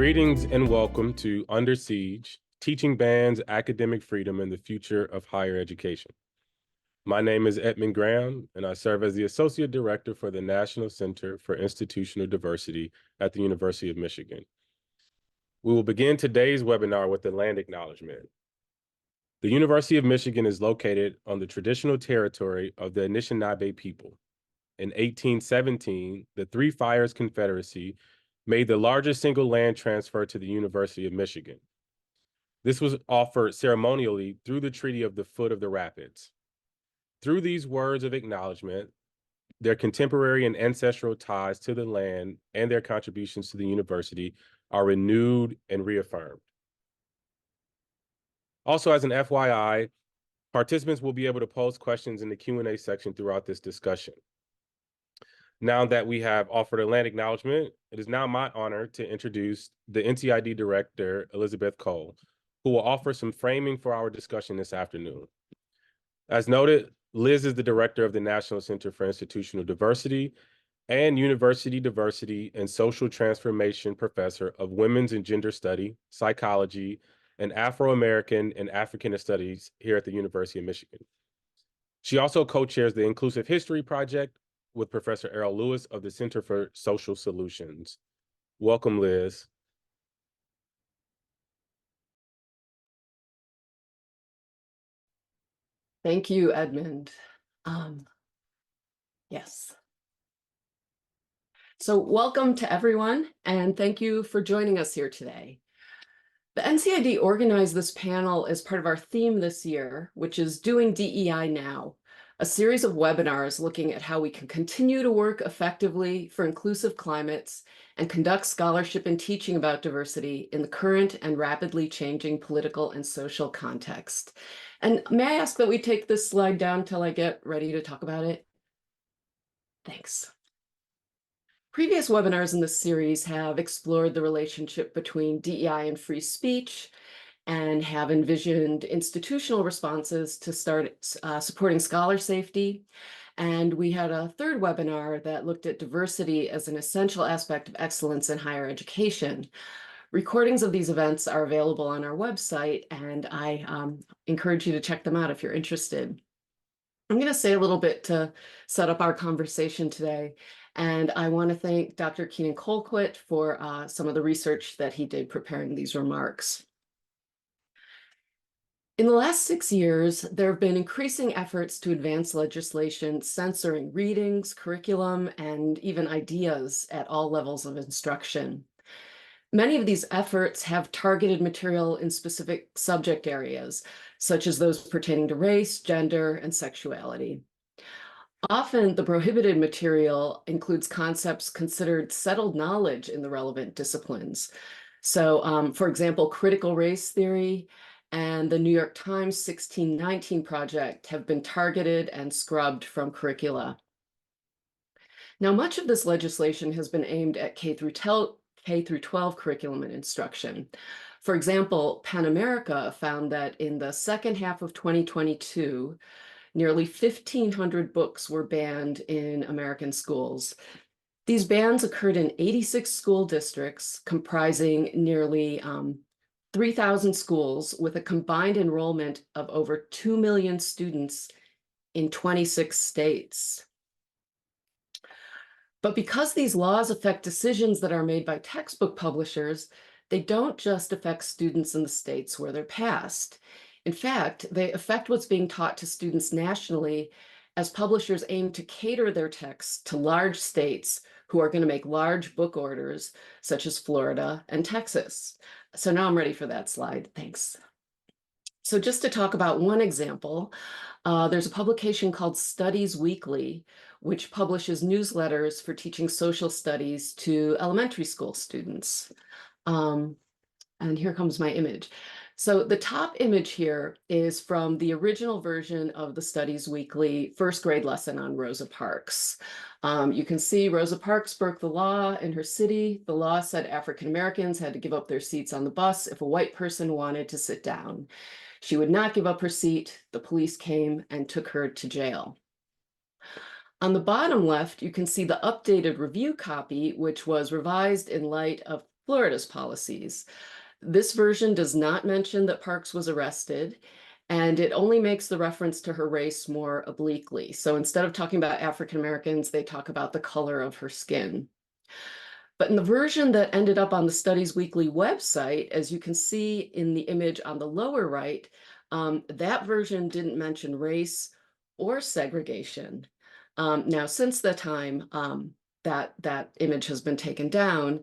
Greetings and welcome to Under Siege, Teaching Bans, Academic Freedom, and the Future of Higher Education. My name is Edmund Graham, and I serve as the Associate Director for the National Center for Institutional Diversity at the University of Michigan. We will begin today's webinar with the land acknowledgement. The University of Michigan is located on the traditional territory of the Anishinaabe people. In 1817, the Three Fires Confederacy made the largest single land transfer to the University of Michigan. This was offered ceremonially through the Treaty of the Foot of the Rapids. Through these words of acknowledgement, their contemporary and ancestral ties to the land and their contributions to the university are renewed and reaffirmed. Also, as an FYI, participants will be able to pose questions in the Q&A section throughout this discussion. Now that we have offered a land acknowledgement, it is now my honor to introduce the NCID Director, Elizabeth Cole, who will offer some framing for our discussion this afternoon. As noted, Liz is the Director of the National Center for Institutional Diversity and University Diversity and Social Transformation Professor of Women's and Gender Study, Psychology, and Afro-American and African Studies here at the University of Michigan. She also co-chairs the Inclusive History Project with Professor Errol Lewis of the Center for Social Solutions. Welcome, Liz. Thank you, Edmund. Yes. So welcome to everyone, and thank you for joining us here today. The NCID organized this panel as part of our theme this year, which is Doing DEI Now, a series of webinars looking at how we can continue to work effectively for inclusive climates and conduct scholarship and teaching about diversity in the current and rapidly changing political and social context. And may I ask that we take this slide down till I get ready to talk about it? Thanks. Previous webinars in this series have explored the relationship between DEI and free speech and have envisioned institutional responses to start supporting scholar safety. And we had a third webinar that looked at diversity as an essential aspect of excellence in higher education. Recordings of these events are available on our website, and I encourage you to check them out if you're interested. I'm going to say a little bit to set up our conversation today, and I want to thank Dr. Keenan Colquitt for some of the research that he did preparing these remarks. In the last 6 years, there have been increasing efforts to advance legislation censoring readings, curriculum, and even ideas at all levels of instruction. Many of these efforts have targeted material in specific subject areas, such as those pertaining to race, gender, and sexuality. Often, the prohibited material includes concepts considered settled knowledge in the relevant disciplines. So, for example, critical race theory and the New York Times 1619 Project have been targeted and scrubbed from curricula. Now, much of this legislation has been aimed at K through 12 curriculum and instruction. For example, PEN America found that in the second half of 2022, nearly 1,500 books were banned in American schools. These bans occurred in 86 school districts comprising nearly 3,000 schools with a combined enrollment of over 2 million students in 26 states. But because these laws affect decisions that are made by textbook publishers, they don't just affect students in the states where they're passed. In fact, they affect what's being taught to students nationally as publishers aim to cater their texts to large states who are going to make large book orders, such as Florida and Texas. So now I'm ready for that slide. Thanks. So just to talk about one example, there's a publication called Studies Weekly, which publishes newsletters for teaching social studies to elementary school students. And here comes my image. So the top image here is from the original version of the Studies Weekly first grade lesson on Rosa Parks. You can see Rosa Parks broke the law in her city. The law said African Americans had to give up their seats on the bus if a white person wanted to sit down. She would not give up her seat. The police came and took her to jail. On the bottom left, you can see the updated review copy, which was revised in light of Florida's policies. This version does not mention that Parks was arrested, and it only makes the reference to her race more obliquely. So instead of talking about African Americans, they talk about the color of her skin. But in the version that ended up on the Studies Weekly website, as you can see in the image on the lower right, that version didn't mention race or segregation. Now, since the time, that image has been taken down,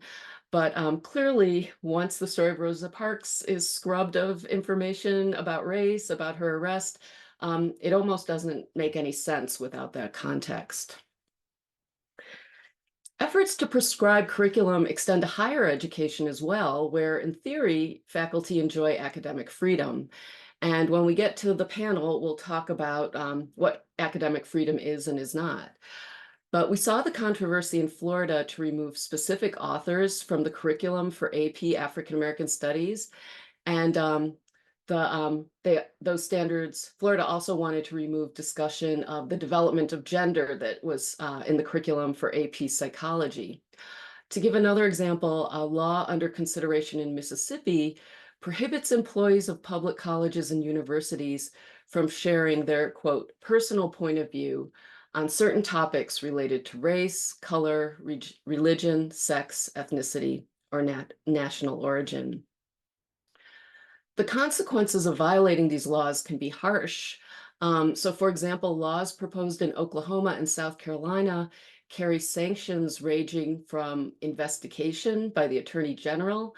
but clearly, once the story of Rosa Parks is scrubbed of information about race, about her arrest, it almost doesn't make any sense without that context. Efforts to prescribe curriculum extend to higher education as well, where in theory, faculty enjoy academic freedom. And when we get to the panel, we'll talk about what academic freedom is and is not. But we saw the controversy in Florida to remove specific authors from the curriculum for AP African American Studies. And those standards, Florida also wanted to remove discussion of the development of gender that was in the curriculum for AP Psychology. To give another example, a law under consideration in Mississippi prohibits employees of public colleges and universities from sharing their, quote, personal point of view on certain topics related to race, color, religion, sex, ethnicity, or national origin. The consequences of violating these laws can be harsh. So, for example, laws proposed in Oklahoma and South Carolina carry sanctions ranging from investigation by the Attorney General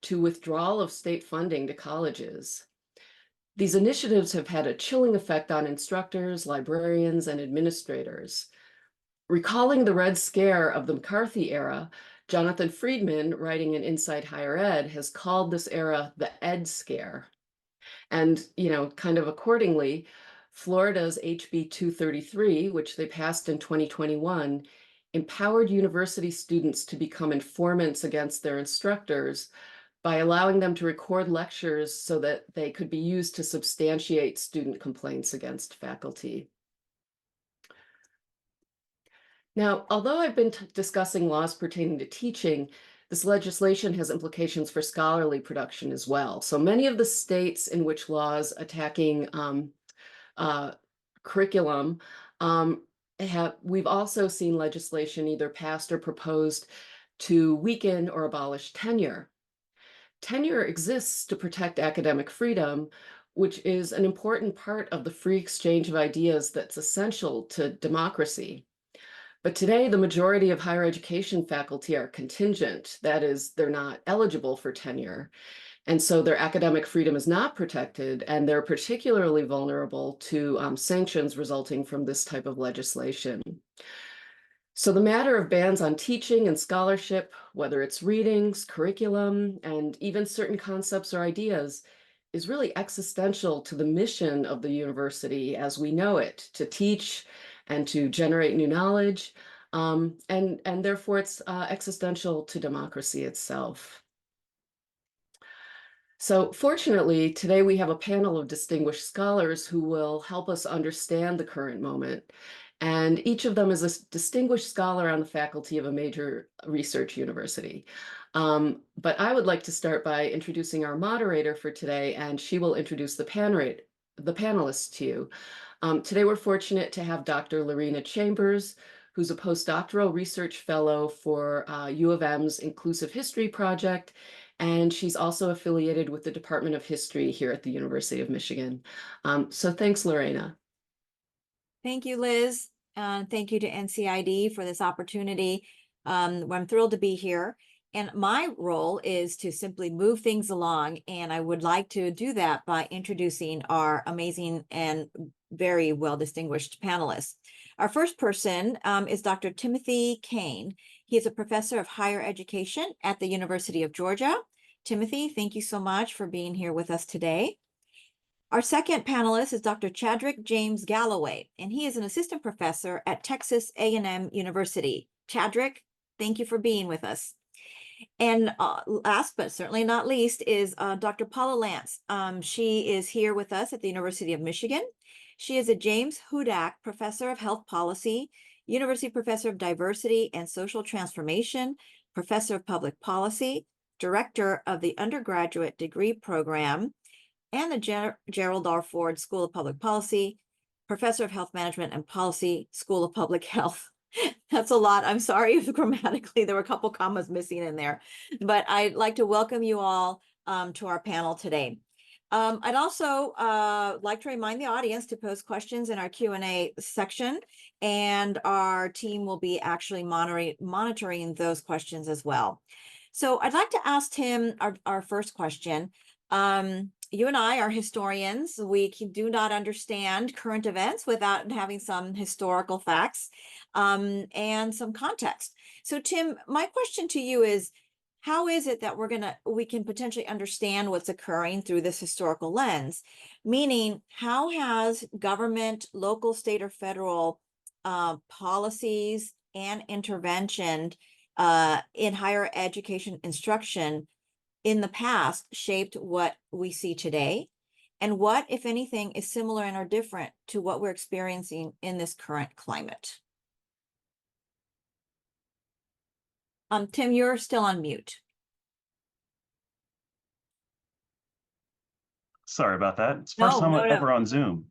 to withdrawal of state funding to colleges. These initiatives have had a chilling effect on instructors, librarians, and administrators. Recalling the Red Scare of the McCarthy era, Jonathan Friedman, writing in Inside Higher Ed, has called this era the Ed Scare. And, kind of accordingly, Florida's HB 233, which they passed in 2021, empowered university students to become informants against their instructors by allowing them to record lectures so that they could be used to substantiate student complaints against faculty. Now, although I've been discussing laws pertaining to teaching, this legislation has implications for scholarly production as well. So many of the states in which laws attacking curriculum we've also seen legislation either passed or proposed to weaken or abolish tenure. Tenure exists to protect academic freedom, which is an important part of the free exchange of ideas that's essential to democracy. But today, the majority of higher education faculty are contingent. That is, they're not eligible for tenure. And so their academic freedom is not protected, and they're particularly vulnerable to sanctions resulting from this type of legislation. So the matter of bans on teaching and scholarship, whether it's readings, curriculum, and even certain concepts or ideas, is really existential to the mission of the university as we know it, to teach and to generate new knowledge, and therefore it's existential to democracy itself. So fortunately, today we have a panel of distinguished scholars who will help us understand the current moment. And each of them is a distinguished scholar on the faculty of a major research university. But I would like to start by introducing our moderator for today, and she will introduce the panelists to you. Today we're fortunate to have Dr. Lorena Chambers, who's a postdoctoral research fellow for U of M's Inclusive History Project, and she's also affiliated with the Department of History here at the University of Michigan. So thanks, Lorena. Thank you, Liz. Thank you to NCID for this opportunity. I'm thrilled to be here. And my role is to simply move things along. And I would like to do that by introducing our amazing and very well-distinguished panelists. Our first person is Dr. Timothy Kane. He is a professor of higher education at the University of Georgia. Timothy, thank you so much for being here with us today. Our second panelist is Dr. Chadrick James Galloway, and he is an assistant professor at Texas A&M University. Chadrick, thank you for being with us. And last but certainly not least is Dr. Paula Lance. She is here with us at the University of Michigan. She is a James Hudak Professor of Health Policy, University Professor of Diversity and Social Transformation, Professor of Public Policy, Director of the Undergraduate Degree Program and the Gerald R. Ford School of Public Policy, Professor of Health Management and Policy, School of Public Health. That's a lot. I'm sorry if grammatically there were a couple commas missing in there, but I'd like to welcome you all to our panel today. I'd also like to remind the audience to post questions in our Q&A section, and our team will be actually monitoring those questions as well. So I'd like to ask Tim our first question. You and I are historians. We do not understand current events without having some historical facts and some context. So Tim, my question to you is, how is it that we can potentially understand what's occurring through this historical lens? Meaning, how has government, local, state, or federal policies and intervention in higher education instruction in the past shaped what we see today? And what, if anything, is similar and or different to what we're experiencing in this current climate? Tim, you're still on mute. Sorry about that. It's the first time No. ever on Zoom.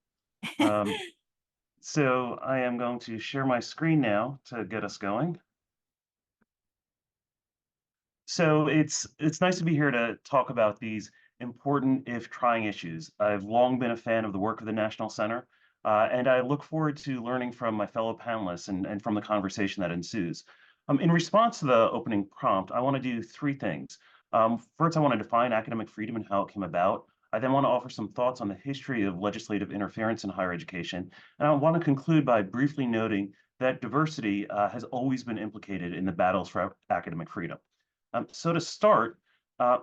So I am going to share my screen now to get us going. So it's nice to be here to talk about these important, if trying, issues. I've long been a fan of the work of the National Center, and I look forward to learning from my fellow panelists and from the conversation that ensues. In response to the opening prompt, I want to do three things. First, I want to define academic freedom and how it came about. I then want to offer some thoughts on the history of legislative interference in higher education. And I want to conclude by briefly noting that diversity has always been implicated in the battles for academic freedom. So to start,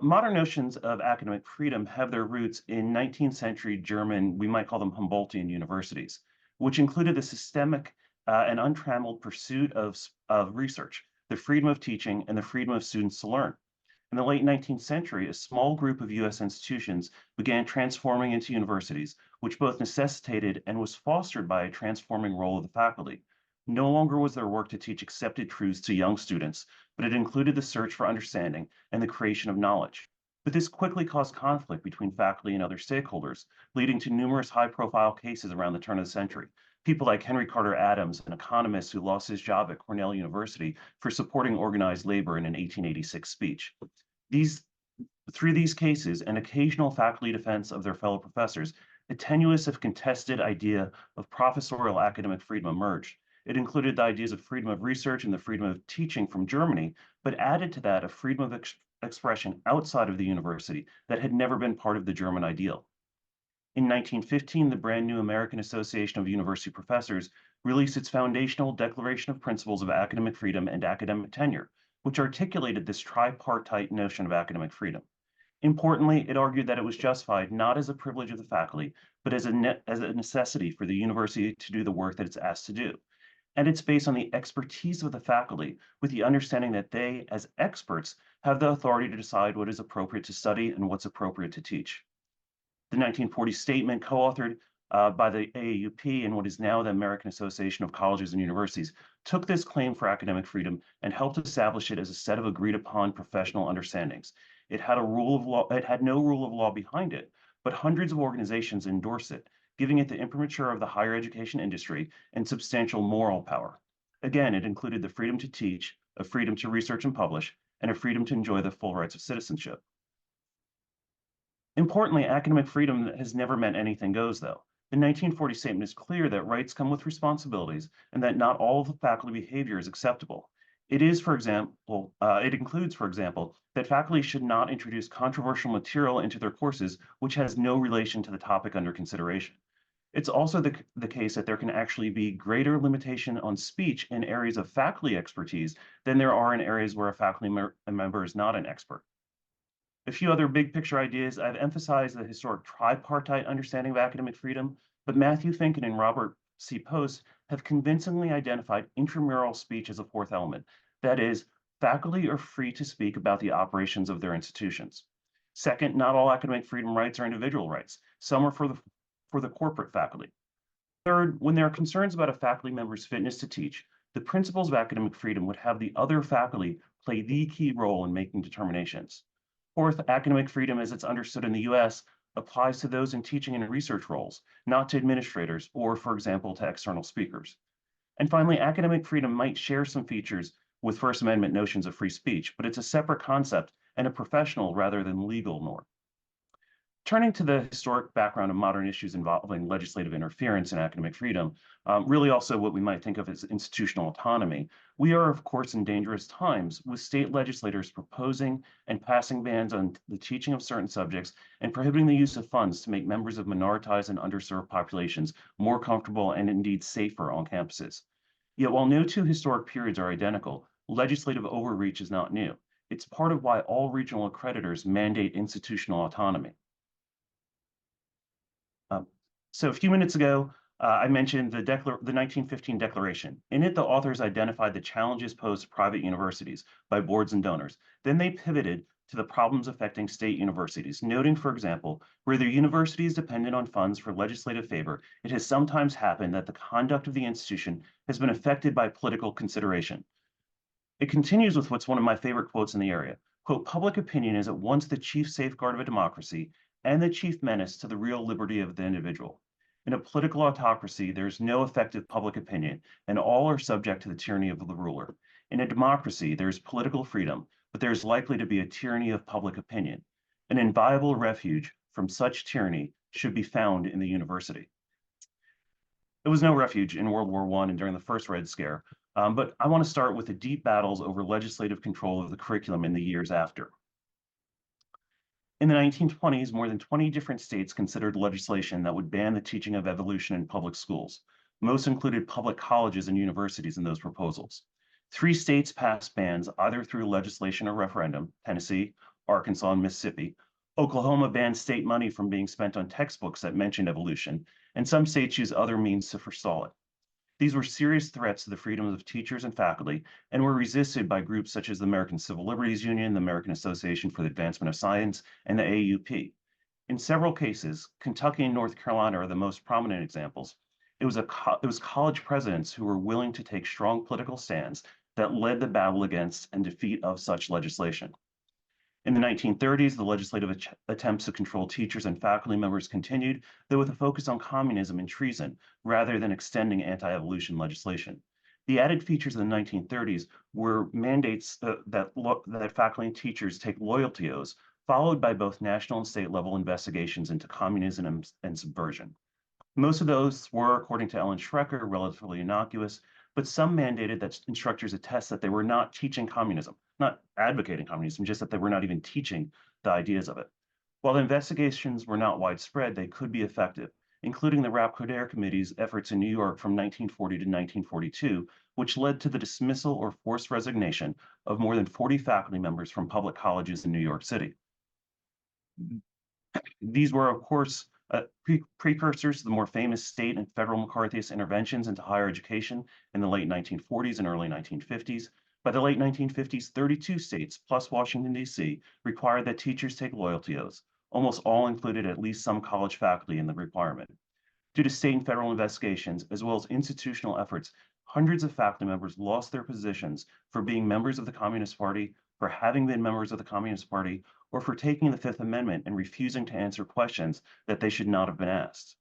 modern notions of academic freedom have their roots in 19th century German, we might call them Humboldtian universities, which included the systemic and untrammeled pursuit of research, the freedom of teaching, and the freedom of students to learn. In the late 19th century, a small group of US institutions began transforming into universities, which both necessitated and was fostered by a transforming role of the faculty. No longer was their work to teach accepted truths to young students, but it included the search for understanding and the creation of knowledge. But this quickly caused conflict between faculty and other stakeholders, leading to numerous high-profile cases around the turn of the century. People like Henry Carter Adams, an economist who lost his job at Cornell University for supporting organized labor in an 1886 speech. Through these cases and occasional faculty defense of their fellow professors, a tenuous if contested idea of professorial academic freedom emerged. It included the ideas of freedom of research and the freedom of teaching from Germany, but added to that a freedom of expression outside of the university that had never been part of the German ideal. In 1915, the brand new American Association of University Professors released its foundational Declaration of Principles of Academic Freedom and Academic Tenure, which articulated this tripartite notion of academic freedom. Importantly, it argued that it was justified not as a privilege of the faculty, but as a necessity for the university to do the work that it's asked to do. And it's based on the expertise of the faculty, with the understanding that they, as experts, have the authority to decide what is appropriate to study and what's appropriate to teach. The 1940 statement, co-authored by the AAUP and what is now the American Association of Colleges and Universities, took this claim for academic freedom and helped establish it as a set of agreed upon professional understandings. It had no rule of law behind it, but hundreds of organizations endorsed it, giving it the imprimatur of the higher education industry and substantial moral power. Again, it included the freedom to teach, a freedom to research and publish, and a freedom to enjoy the full rights of citizenship. Importantly, academic freedom has never meant anything goes, though. The 1940 statement is clear that rights come with responsibilities and that not all of the faculty behavior is acceptable. It includes, for example, that faculty should not introduce controversial material into their courses which has no relation to the topic under consideration. It's also the case that there can actually be greater limitation on speech in areas of faculty expertise than there are in areas where a faculty member is not an expert. A few other big picture ideas. I've emphasized the historic tripartite understanding of academic freedom, but Matthew Finken and Robert C. Post have convincingly identified intramural speech as a fourth element. That is, faculty are free to speak about the operations of their institutions. Second, not all academic freedom rights are individual rights. Some are for the corporate faculty. Third, when there are concerns about a faculty member's fitness to teach, the principles of academic freedom would have the other faculty play the key role in making determinations. Fourth, academic freedom as it's understood in the US applies to those in teaching and research roles, not to administrators or, for example, to external speakers. And finally, academic freedom might share some features with First Amendment notions of free speech, but it's a separate concept and a professional rather than legal norm. Turning to the historic background of modern issues involving legislative interference in academic freedom, really also what we might think of as institutional autonomy, we are, of course, in dangerous times with state legislators proposing and passing bans on the teaching of certain subjects and prohibiting the use of funds to make members of minoritized and underserved populations more comfortable and indeed safer on campuses. Yet while no two historic periods are identical, legislative overreach is not new. It's part of why all regional accreditors mandate institutional autonomy. So a few minutes ago, I mentioned the 1915 Declaration. In it, the authors identified the challenges posed to private universities by boards and donors. Then they pivoted to the problems affecting state universities, noting, for example, where their university is dependent on funds for legislative favor, it has sometimes happened that the conduct of the institution has been affected by political consideration. It continues with what's one of my favorite quotes in the area. Quote, public opinion is at once the chief safeguard of a democracy and the chief menace to the real liberty of the individual. In a political autocracy, there is no effective public opinion, and all are subject to the tyranny of the ruler. In a democracy, there is political freedom, but there is likely to be a tyranny of public opinion. An inviolable refuge from such tyranny should be found in the university. There was no refuge in World War I and during the first Red Scare, but I want to start with the deep battles over legislative control of the curriculum in the years after. In the 1920s, more than 20 different states considered legislation that would ban the teaching of evolution in public schools. Most included public colleges and universities in those proposals. 3 states passed bans either through legislation or referendum: Tennessee, Arkansas, and Mississippi. Oklahoma banned state money from being spent on textbooks that mentioned evolution, and some states used other means to forestall it. These were serious threats to the freedoms of teachers and faculty and were resisted by groups such as the American Civil Liberties Union, the American Association for the Advancement of Science, and the AUP. In several cases, Kentucky and North Carolina are the most prominent examples. It was college presidents who were willing to take strong political stands that led the battle against and defeat of such legislation. In the 1930s, the legislative attempts to control teachers and faculty members continued, though with a focus on communism and treason, rather than extending anti-evolution legislation. The added features in the 1930s were mandates that faculty and teachers take loyalty oaths, followed by both national and state level investigations into communism and subversion. Most of those were, according to Ellen Schrecker, relatively innocuous, but some mandated that instructors attest that they were not teaching communism, not advocating communism, just that they were not even teaching the ideas of it. While the investigations were not widespread, they could be effective, including the Rapp-Coderre Committee's efforts in New York from 1940 to 1942, which led to the dismissal or forced resignation of more than 40 faculty members from public colleges in New York City. These were, of course, precursors to the more famous state and federal McCarthyist interventions into higher education in the late 1940s and early 1950s. By the late 1950s, 32 states, plus Washington, D.C., required that teachers take loyalty oaths. Almost all included at least some college faculty in the requirement. Due to state and federal investigations, as well as institutional efforts, hundreds of faculty members lost their positions for being members of the Communist Party, for having been members of the Communist Party, or for taking the Fifth Amendment and refusing to answer questions that they should not have been asked.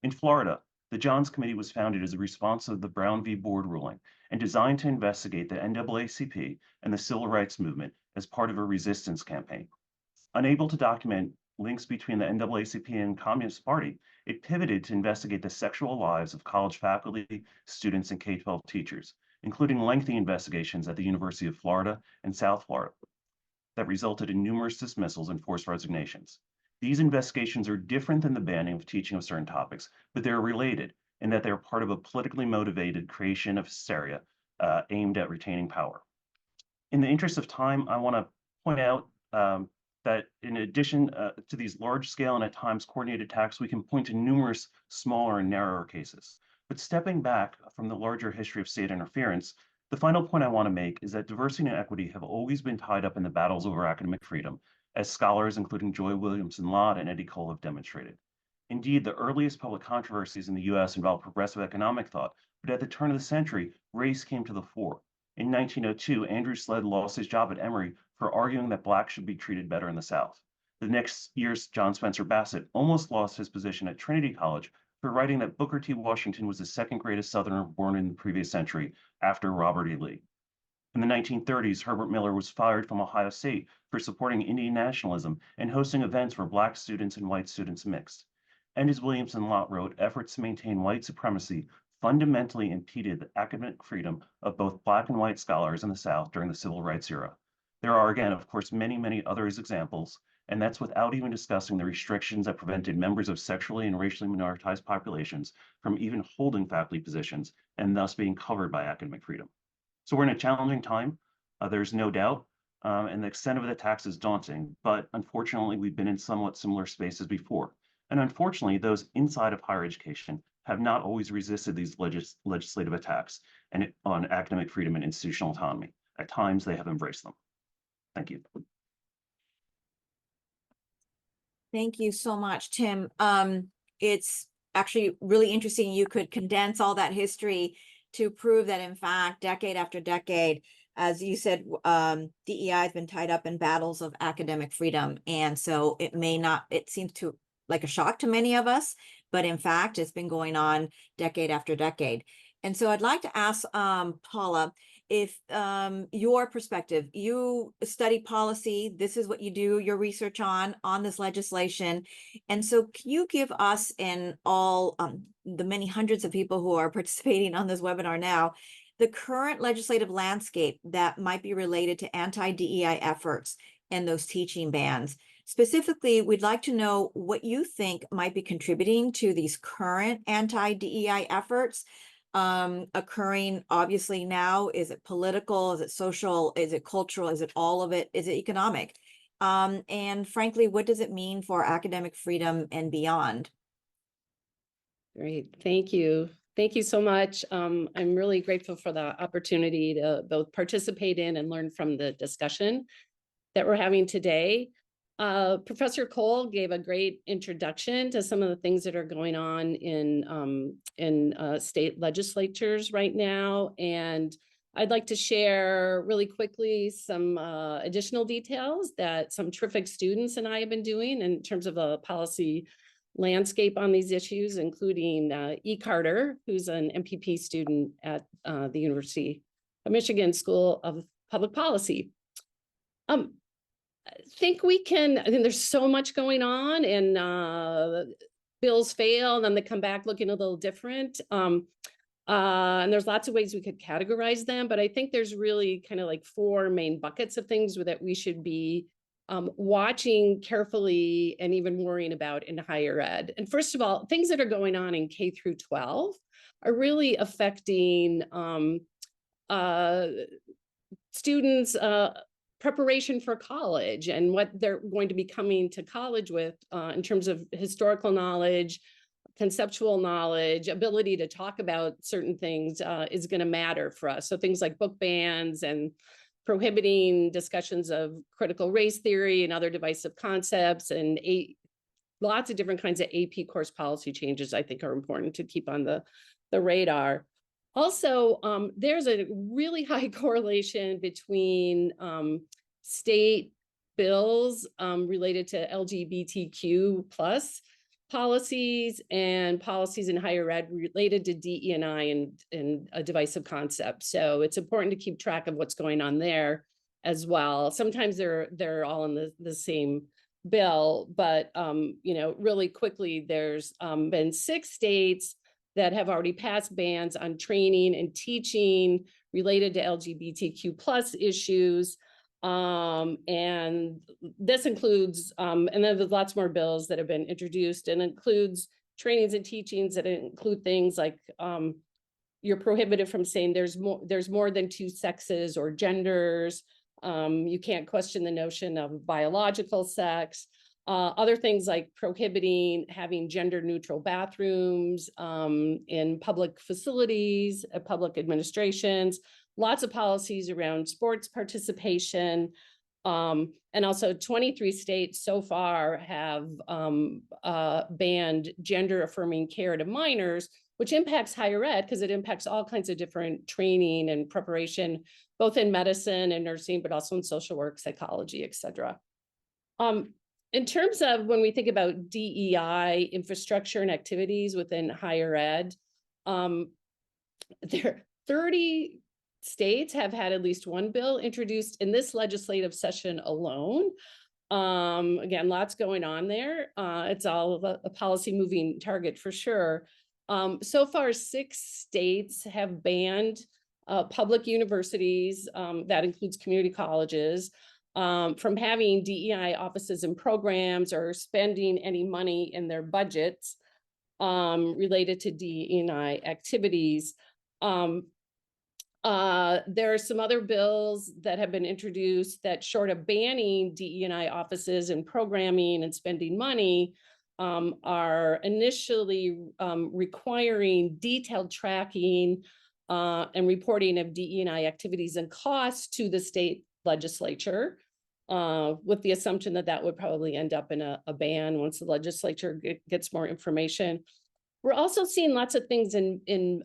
In Florida, the Johns Committee was founded as a response to the Brown v. Board ruling and designed to investigate the NAACP and the civil rights movement as part of a resistance campaign. Unable to document links between the NAACP and Communist Party, it pivoted to investigate the sexual lives of college faculty, students, and K-12 teachers, including lengthy investigations at the University of Florida and South Florida that resulted in numerous dismissals and forced resignations. These investigations are different than the banning of teaching of certain topics, but they're related in that they're part of a politically motivated creation of hysteria aimed at retaining power. In the interest of time, I want to point out that in addition to these large-scale and at times coordinated attacks, we can point to numerous smaller and narrower cases. But stepping back from the larger history of state interference, the final point I want to make is that diversity and equity have always been tied up in the battles over academic freedom, as scholars including Joy Williamson-Lott and Eddie Cole have demonstrated. Indeed, the earliest public controversies in the US involved progressive economic thought, but at the turn of the century, race came to the fore. In 1902, Andrew Sled lost his job at Emory for arguing that Blacks should be treated better in the South. The next year's John Spencer Bassett almost lost his position at Trinity College for writing that Booker T. Washington was the second greatest Southerner born in the previous century after Robert E. Lee. In the 1930s, Herbert Miller was fired from Ohio State for supporting Indian nationalism and hosting events where Black students and white students mixed. And as Williamson Lott wrote, efforts to maintain white supremacy fundamentally impeded the academic freedom of both Black and white scholars in the South during the Civil Rights era. There are, again, of course, many, many other examples, and that's without even discussing the restrictions that prevented members of sexually and racially minoritized populations from even holding faculty positions and thus being covered by academic freedom. So we're in a challenging time, there's no doubt, and the extent of the attacks is daunting, but unfortunately, we've been in somewhat similar spaces before. And unfortunately, those inside of higher education have not always resisted these legislative attacks on academic freedom and institutional autonomy. At times, they have embraced them. Thank you. Thank you so much, Tim. It's actually really interesting. You could condense all that history to prove that, in fact, decade after decade, as you said, DEI has been tied up in battles of academic freedom. And so it seems to like a shock to many of us, but in fact, it's been going on decade after decade. And so I'd like to ask Paula, if your perspective, you study policy, this is what you do your research on this legislation. And so can you give us and all the many hundreds of people who are participating on this webinar now, the current legislative landscape that might be related to anti-DEI efforts and those teaching bans? Specifically, we'd like to know what you think might be contributing to these current anti-DEI efforts occurring obviously now. Is it political? Is it social? Is it cultural? Is it all of it? Is it economic? And frankly, what does it mean for academic freedom and beyond? Great, thank you. Thank you so much. I'm really grateful for the opportunity to both participate in and learn from the discussion that we're having today. Professor Cole gave a great introduction to some of the things that are going on in state legislatures right now. And I'd like to share really quickly some additional details that some terrific students and I have been doing in terms of a policy landscape on these issues, including E. Carter, who's an MPP student at the University of Michigan School of Public Policy. I think there's so much going on, and bills fail and then they come back looking a little different. And there's lots of ways we could categorize them, but I think there's really kind of like four main buckets of things that we should be watching carefully and even worrying about in higher ed. And first of all, things that are going on in K through 12 are really affecting students' preparation for college and what they're going to be coming to college with in terms of historical knowledge, conceptual knowledge, ability to talk about certain things is going to matter for us. So things like book bans and prohibiting discussions of critical race theory and other divisive concepts, and lots of different kinds of AP course policy changes I think are important to keep on the radar. Also, there's a really high correlation between state bills related to LGBTQ plus policies and policies in higher ed related to DE&I and a divisive concept. So it's important to keep track of what's going on there as well. Sometimes they're all in the same bill, but really quickly, there's been 6 states that have already passed bans on training and teaching related to LGBTQ plus issues. And this includes, and then there's lots more bills that have been introduced, and includes trainings and teachings that include things like you're prohibited from saying there's more than 2 sexes or genders. You can't question the notion of biological sex. Other things like prohibiting having gender neutral bathrooms in public facilities, public administrations, lots of policies around sports participation. And also 23 states so far have banned gender affirming care to minors, which impacts higher ed because it impacts all kinds of different training and preparation, both in medicine and nursing, but also in social work, psychology, et cetera. In terms of when we think about DEI infrastructure and activities within higher ed, there 30 states have had at least one bill introduced in this legislative session alone. Again, lots going on there. It's all a policy moving target for sure. So far, 6 states have banned public universities, that includes community colleges, from having DEI offices and programs or spending any money in their budgets related to DEI activities. There are some other bills that have been introduced that, short of banning DE&I offices and programming and spending money, are initially requiring detailed tracking and reporting of DE&I activities and costs to the state legislature, with the assumption that that would probably end up in a ban once the legislature gets more information. We're also seeing lots of things in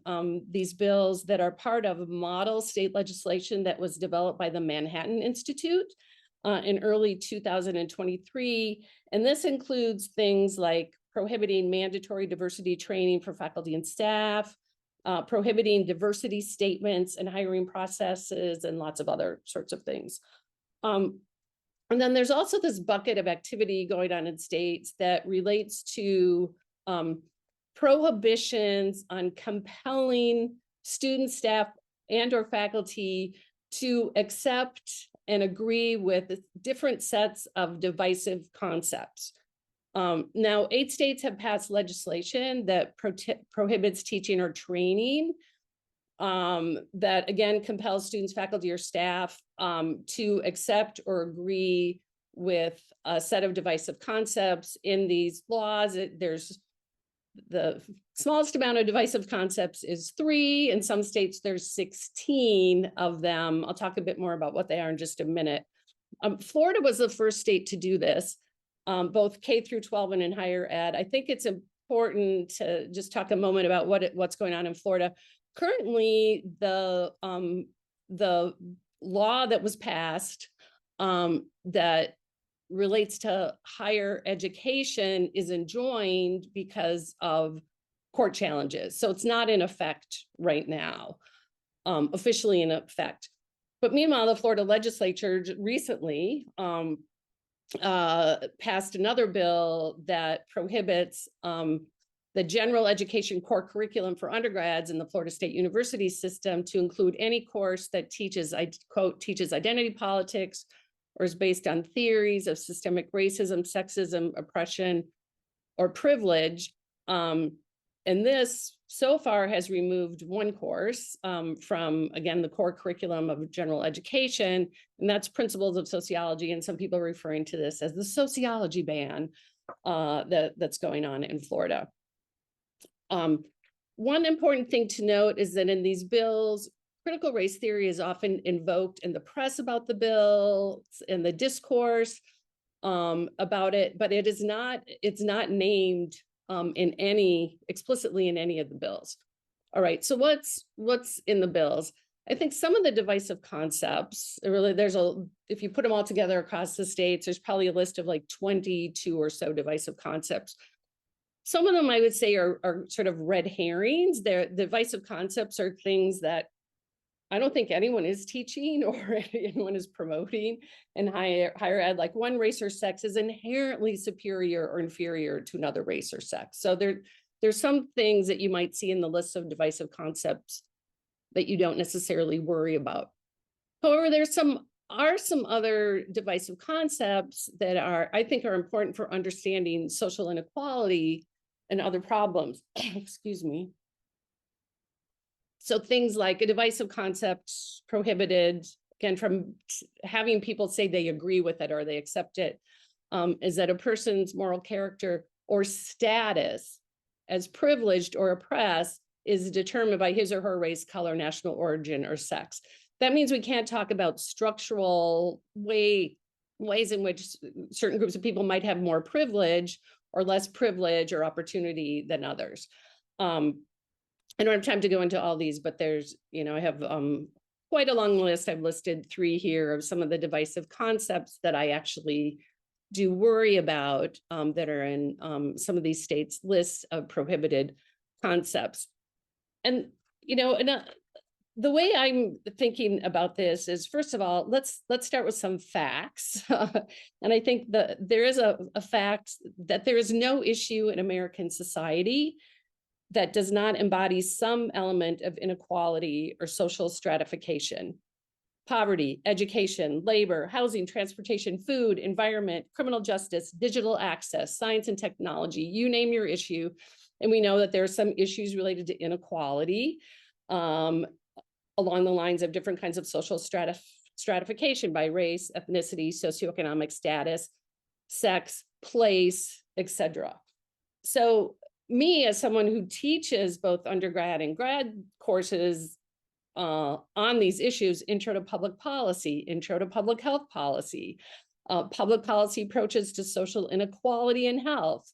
these bills that are part of model state legislation that was developed by the Manhattan Institute in early 2023. And this includes things like prohibiting mandatory diversity training for faculty and staff, prohibiting diversity statements and hiring processes, and lots of other sorts of things. And then there's also this bucket of activity going on in states that relates to prohibitions on compelling student, staff, and or faculty to accept and agree with different sets of divisive concepts. Now, 8 states have passed legislation that prohibits teaching or training that, again, compels students, faculty, or staff to accept or agree with a set of divisive concepts. In these laws, there's the smallest amount of divisive concepts is 3. In some states, there's 16 of them. I'll talk a bit more about what they are in just a minute. Florida was the first state to do this, both K through 12 and in higher ed. I think it's important to just talk a moment about what's going on in Florida. Currently, the law that was passed that relates to higher education is enjoined because of court challenges. So it's not in effect right now, officially in effect. But meanwhile, the Florida legislature recently passed another bill that prohibits the general education core curriculum for undergrads in the Florida State University system to include any course that teaches, I quote, teaches identity politics, or is based on theories of systemic racism, sexism, oppression, or privilege. And this so far has removed one course from, again, the core curriculum of general education, and that's principles of sociology. And some people are referring to this as the sociology ban that's going on in Florida. One important thing to note is that in these bills, critical race theory is often invoked in the press about the bill, in the discourse about it, but it's not named explicitly in any of the bills. All right, so what's in the bills? I think some of the divisive concepts, really, if you put them all together across the states, there's probably a list of like 22 or so divisive concepts. Some of them I would say are sort of red herrings. They're divisive concepts are things that I don't think anyone is teaching or anyone is promoting in higher ed. Like, one race or sex is inherently superior or inferior to another race or sex. So there's some things that you might see in the list of divisive concepts that you don't necessarily worry about. However, there are some other divisive concepts that I think are important for understanding social inequality and other problems. Excuse me. So things like a divisive concept prohibited, again, from having people say they agree with it or they accept it, is that a person's moral character or status as privileged or oppressed is determined by his or her race, color, national origin, or sex. That means we can't talk about structural ways in which certain groups of people might have more privilege or less privilege or opportunity than others. I don't have time to go into all these, but there's, I have quite a long list. I've listed 3 here of some of the divisive concepts that I actually do worry about that are in some of these states' lists of prohibited concepts. And, the way I'm thinking about this is, first of all, let's start with some facts. And I think that there is a fact that there is no issue in American society that does not embody some element of inequality or social stratification. Poverty, education, labor, housing, transportation, food, environment, criminal justice, digital access, science and technology, you name your issue. And we know that there are some issues related to inequality along the lines of different kinds of social stratification by race, ethnicity, socioeconomic status, sex, place, etc. So me, as someone who teaches both undergrad and grad courses on these issues, intro to public policy, intro to public health policy, public policy approaches to social inequality and health.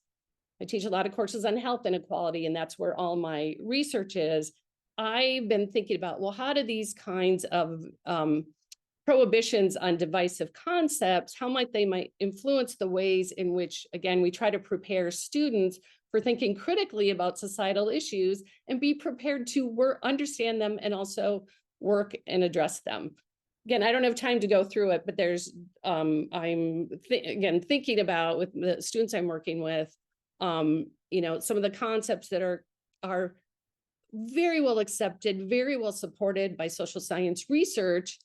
I teach a lot of courses on health inequality, and that's where all my research is. I've been thinking about, well, how do these kinds of prohibitions on divisive concepts, how might influence the ways in which, again, we try to prepare students for thinking critically about societal issues and be prepared to understand them and also work and address them. Again, I don't have time to go through it, but there's, I'm thinking about with the students I'm working with, some of the concepts that are very well accepted, very well supported by social science research,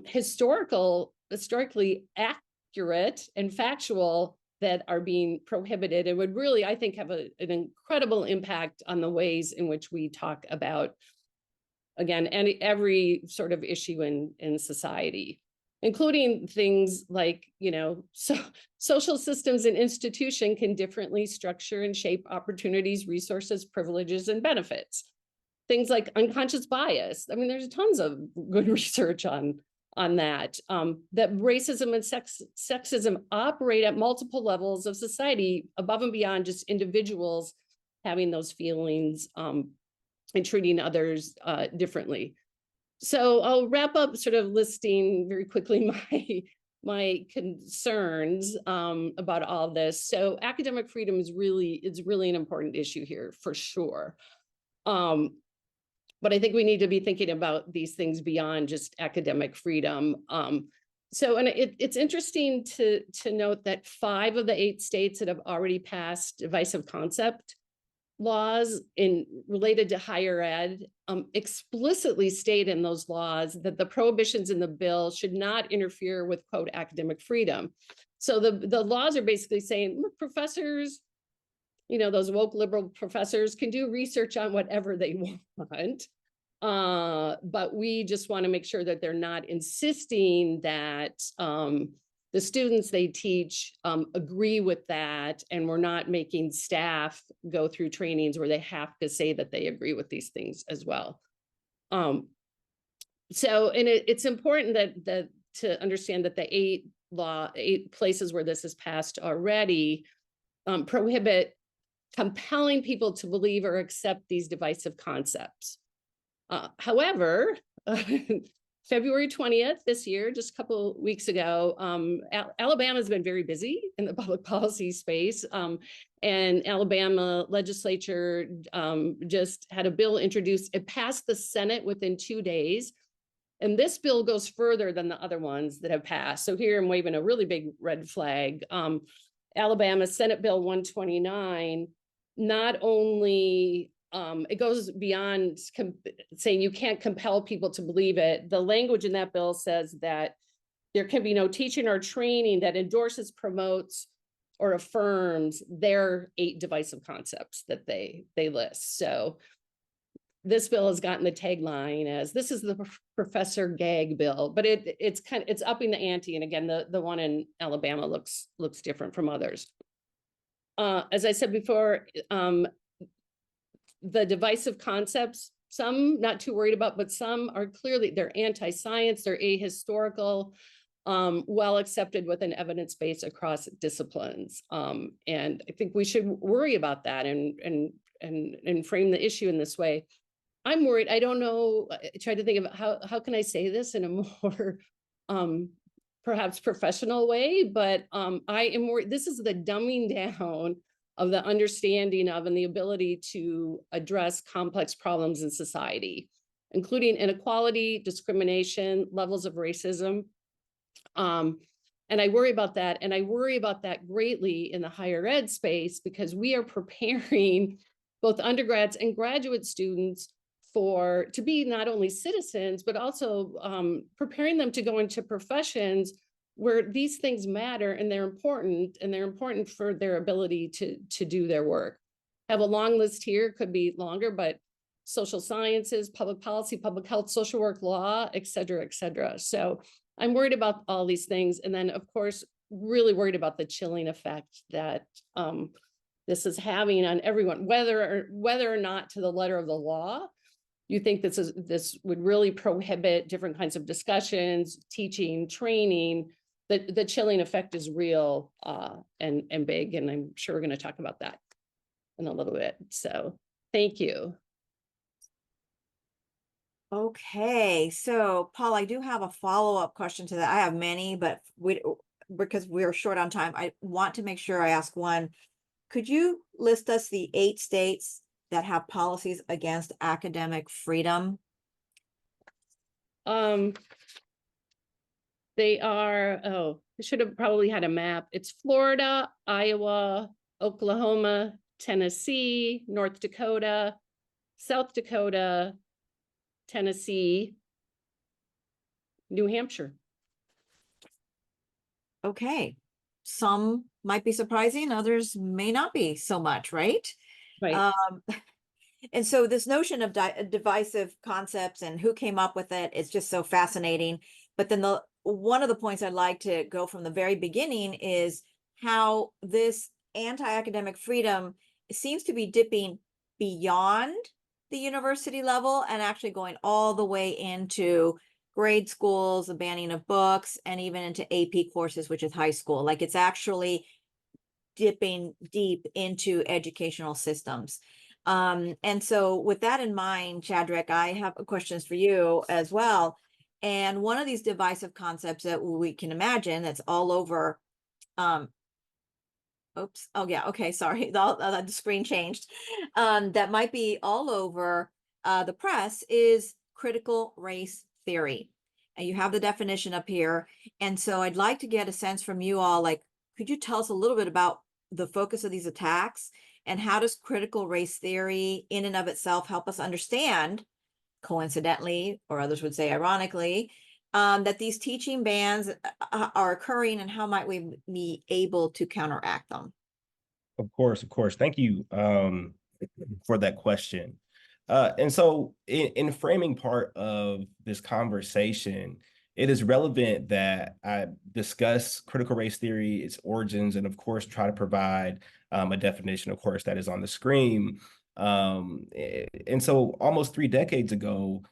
historically accurate and factual, that are being prohibited. It would really, I think, have an incredible impact on the ways in which we talk about, again, every sort of issue in society, including things like, social systems and institutions can differently structure and shape opportunities, resources, privileges, and benefits. Things like unconscious bias. I mean, there's tons of good research on that, that racism and sexism operate at multiple levels of society above and beyond just individuals having those feelings and treating others differently. So I'll wrap up sort of listing very quickly my concerns about all this. So academic freedom is really an important issue here for sure. But I think we need to be thinking about these things beyond just academic freedom. And it's interesting to note that 5 of the 8 states that have already passed divisive concept laws related to higher ed explicitly state in those laws that the prohibitions in the bill should not interfere with, quote, academic freedom. So the laws are basically saying, look, professors, those woke liberal professors can do research on whatever they want. But we just want to make sure that they're not insisting that the students they teach agree with that, and we're not making staff go through trainings where they have to say that they agree with these things as well. It's important that to understand that the 8 places where this is passed already prohibit compelling people to believe or accept these divisive concepts. However, February 20th this year, just a couple weeks ago, Alabama has been very busy in the public policy space, and Alabama legislature just had a bill introduced. It passed the Senate within 2 days, and this bill goes further than the other ones that have passed. So here I'm waving a really big red flag. Alabama Senate Bill 129, not only it goes beyond saying you can't compel people to believe it. The language in that bill says that there can be no teaching or training that endorses, promotes, or affirms their 8 divisive concepts that they list. So this bill has gotten the tagline as, this is the Professor Gag bill, but it's upping the ante. And again, the one in Alabama looks different from others. As I said before, the divisive concepts, some not too worried about, but some are clearly, they're anti-science, they're ahistorical, well accepted with an evidence base across disciplines. And I think we should worry about that and frame the issue in this way. I'm worried. I don't know. I try to think of how can I say this in a more perhaps professional way, but I am worried. This is the dumbing down of the understanding of and the ability to address complex problems in society, including inequality, discrimination, levels of racism. And I worry about that. And I worry about that greatly in the higher ed space because we are preparing both undergrads and graduate students to be not only citizens, but also preparing them to go into professions where these things matter and they're important for their ability to do their work. I have a long list here, could be longer, but social sciences, public policy, public health, social work, law, et cetera, et cetera. So I'm worried about all these things. And then of course, really worried about the chilling effect that this is having on everyone, whether or not to the letter of the law, you think this would really prohibit different kinds of discussions, teaching, training. The chilling effect is real and big, and I'm sure we're going to talk about that in a little bit. So thank you. Okay, so Paul, I do have a follow-up question to that. I have many, but because we're short on time, I want to make sure I ask one. Could you list us the 8 states that have policies against academic freedom? They are, I should have probably had a map. It's Florida, Iowa, Oklahoma, Tennessee, North Dakota, South Dakota, Tennessee, New Hampshire. Okay, some might be surprising, others may not be so much, right? Right. And so this notion of divisive concepts and who came up with it is just so fascinating. But then one of the points I'd like to go from the very beginning is how this anti-academic freedom seems to be dipping beyond the university level and actually going all the way into grade schools, the banning of books, and even into AP courses, which is high school. Like it's actually dipping deep into educational systems. And so with that in mind, Chadrick, I have questions for you as well. And one of these divisive concepts that we can imagine that's all over, oops, oh yeah, okay, sorry, the screen changed. That might be all over the press is critical race theory. And you have the definition up here. And so I'd like to get a sense from you all, like, could you tell us a little bit about the focus of these attacks and how does critical race theory in and of itself help us understand, coincidentally, or others would say ironically, that these teaching bans are occurring and how might we be able to counteract them? Of course. Thank you for that question. And so in framing part of this conversation, it is relevant that I discuss critical race theory, its origins, and of course, try to provide a definition, of course, that is on the screen. And so almost 3 decades ago,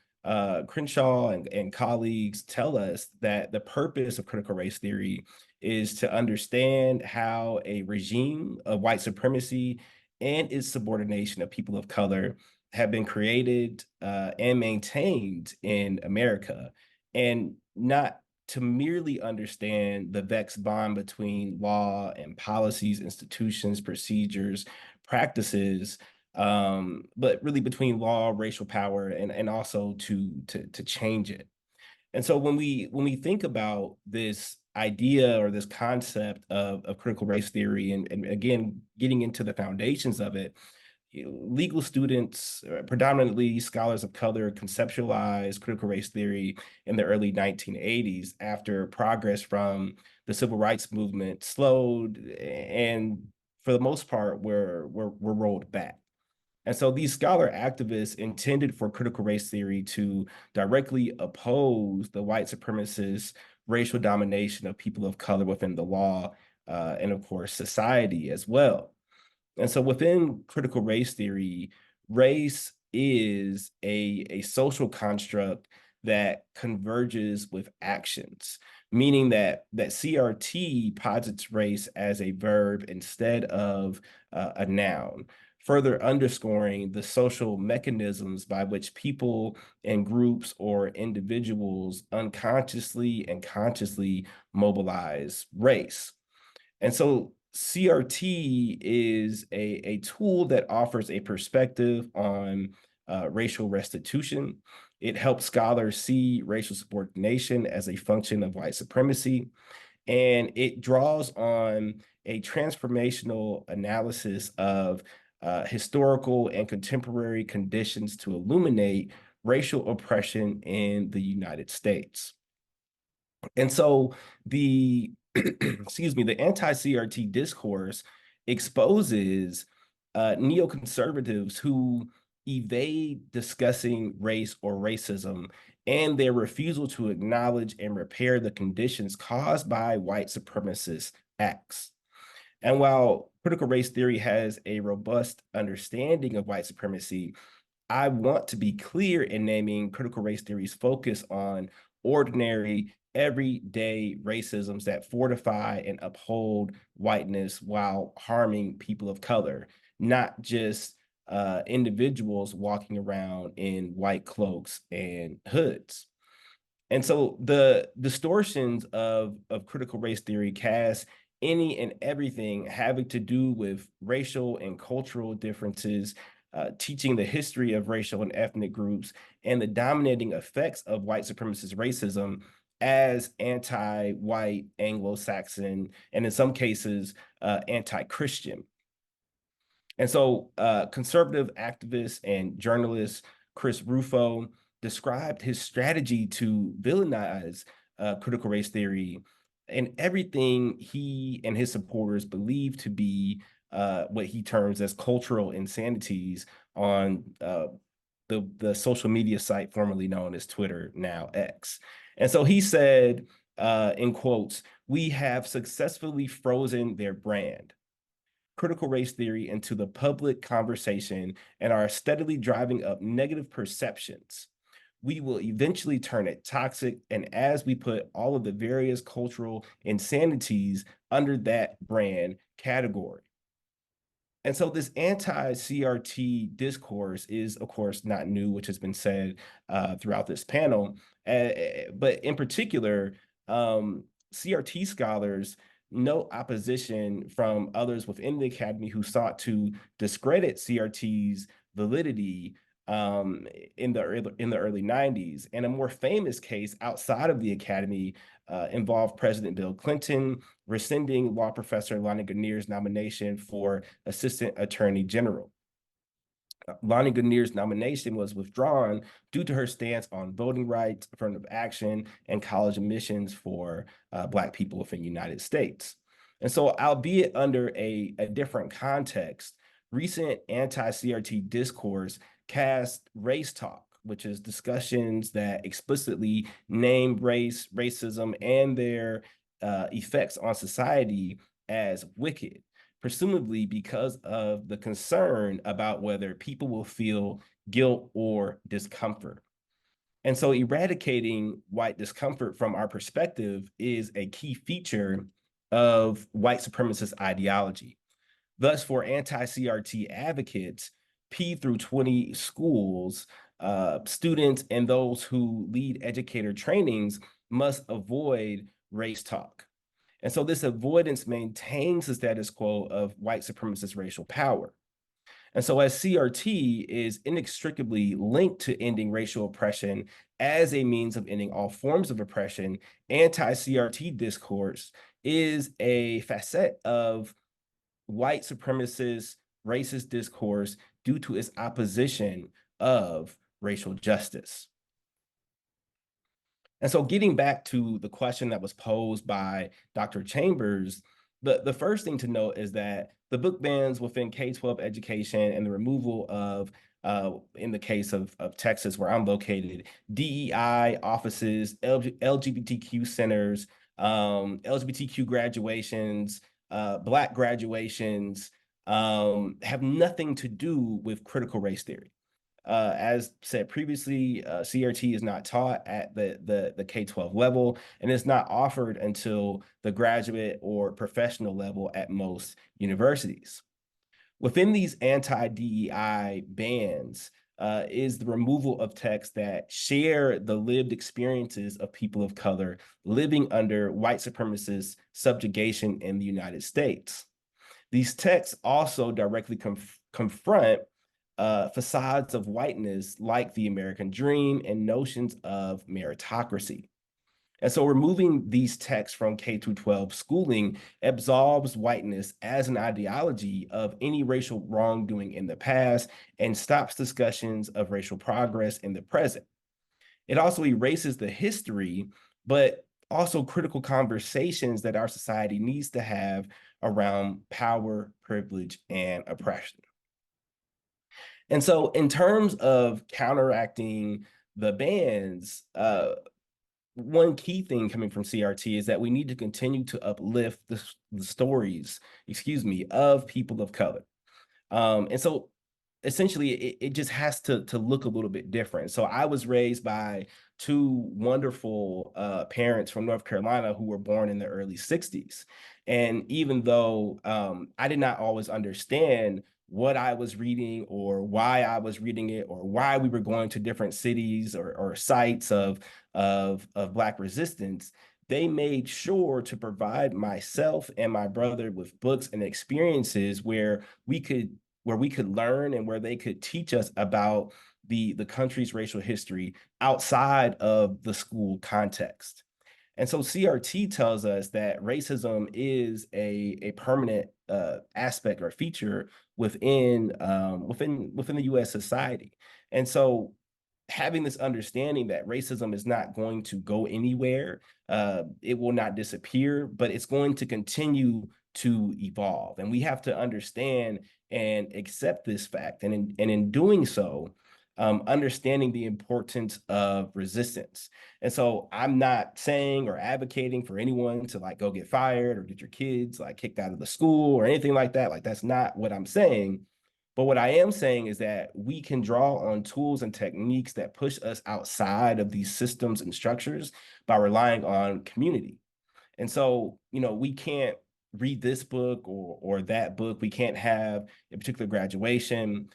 Crenshaw and colleagues tell us that the purpose of critical race theory is to understand how a regime of white supremacy and its subordination of people of color have been created and maintained in America, and not to merely understand the vexed bond between law and policies, institutions, procedures, practices, but really between law, racial power, and also to change it. And so when we think about this idea or this concept of critical race theory, and again, getting into the foundations of it, legal students, predominantly scholars of color, conceptualized critical race theory in the early 1980s after progress from the civil rights movement slowed and for the most part were rolled back. And so these scholar activists intended for critical race theory to directly oppose the white supremacist racial domination of people of color within the law and, of course, society as well. And so within critical race theory, race is a social construct that converges with actions, meaning that CRT posits race as a verb instead of a noun. further underscoring the social mechanisms by which people and groups or individuals unconsciously and consciously mobilize race. And so CRT is a tool that offers a perspective on racial restitution. It helps scholars see racial subordination as a function of white supremacy, and it draws on a transformational analysis of historical and contemporary conditions to illuminate racial oppression in the United States. And so the excuse me, the anti-CRT discourse exposes neoconservatives who evade discussing race or racism and their refusal to acknowledge and repair the conditions caused by white supremacist acts. And while critical race theory has a robust understanding of white supremacy, I want to be clear in naming critical race theory's focus on ordinary, everyday racisms that fortify and uphold whiteness while harming people of color, not just individuals walking around in white cloaks and hoods. And so the distortions of critical race theory cast any and everything having to do with racial and cultural differences, teaching the history of racial and ethnic groups, and the dominating effects of white supremacist racism as anti-white, Anglo-Saxon, and in some cases, anti-Christian. And so conservative activist and journalist Chris Rufo described his strategy to villainize critical race theory and everything he and his supporters believe to be what he terms as cultural insanities on the social media site formerly known as Twitter, now X. And so he said, in quotes, "We have successfully frozen their brand, critical race theory, into the public conversation and are steadily driving up negative perceptions. We will eventually turn it toxic, and as we put all of the various cultural insanities under that brand category." And so this anti-CRT discourse is, of course, not new, which has been said throughout this panel. But in particular, CRT scholars note opposition from others within the academy who sought to discredit CRT's validity in the early 90s. And a more famous case outside of the academy involved President Bill Clinton rescinding law professor Lonnie Guinier's nomination for Assistant Attorney General. Lonnie Guinier's nomination was withdrawn due to her stance on voting rights, affirmative action, and college admissions for Black people within the United States. And so, albeit under a different context, recent anti-CRT discourse cast race talk, which is discussions that explicitly name race, racism, and their effects on society as wicked, presumably because of the concern about whether people will feel guilt or discomfort. And so eradicating white discomfort from our perspective is a key feature of white supremacist ideology. Thus, for anti-CRT advocates, P through 20 schools, students and those who lead educator trainings must avoid race talk. And so this avoidance maintains the status quo of white supremacist racial power. And so as CRT is inextricably linked to ending racial oppression as a means of ending all forms of oppression, anti-CRT discourse is a facet of white supremacist racist discourse due to its opposition of racial justice. And so getting back to the question that was posed by Dr. Chambers, the first thing to note is that the book bans within K-12 education and the removal of, in the case of Texas, where I'm located, DEI offices, LGBTQ centers, LGBTQ graduations, Black graduations, have nothing to do with critical race theory. As said previously, CRT is not taught at the K-12 level, and it's not offered until the graduate or professional level at most universities. Within these anti-DEI bans is the removal of texts that share the lived experiences of people of color living under white supremacist subjugation in the United States. These texts also directly confront facades of whiteness like the American dream and notions of meritocracy. And so removing these texts from K-12 schooling absolves whiteness as an ideology of any racial wrongdoing in the past and stops discussions of racial progress in the present. It also erases the history, but also critical conversations that our society needs to have around power, privilege, and oppression. And so in terms of counteracting the bans, one key thing coming from CRT is that we need to continue to uplift the stories, of people of color. And so essentially it just has to look a little bit different. So I was raised by two wonderful parents from North Carolina who were born in the early 60s. And even though I did not always understand what I was reading or why I was reading it or why we were going to different cities or sites of Black resistance, they made sure to provide myself and my brother with books and experiences where we could learn and where they could teach us about the country's racial history outside of the school context. And so CRT tells us that racism is a permanent aspect or feature within the U.S. society. And so having this understanding that racism is not going to go anywhere, it will not disappear, but it's going to continue to evolve. And we have to understand and accept this fact. And in doing so, understanding the importance of resistance. And so I'm not saying or advocating for anyone to like go get fired or get your kids like kicked out of the school or anything like that. Like that's not what I'm saying. But what I am saying is that we can draw on tools and techniques that push us outside of these systems and structures by relying on community. And so, we can't read this book or that book. We can't have a particular graduation.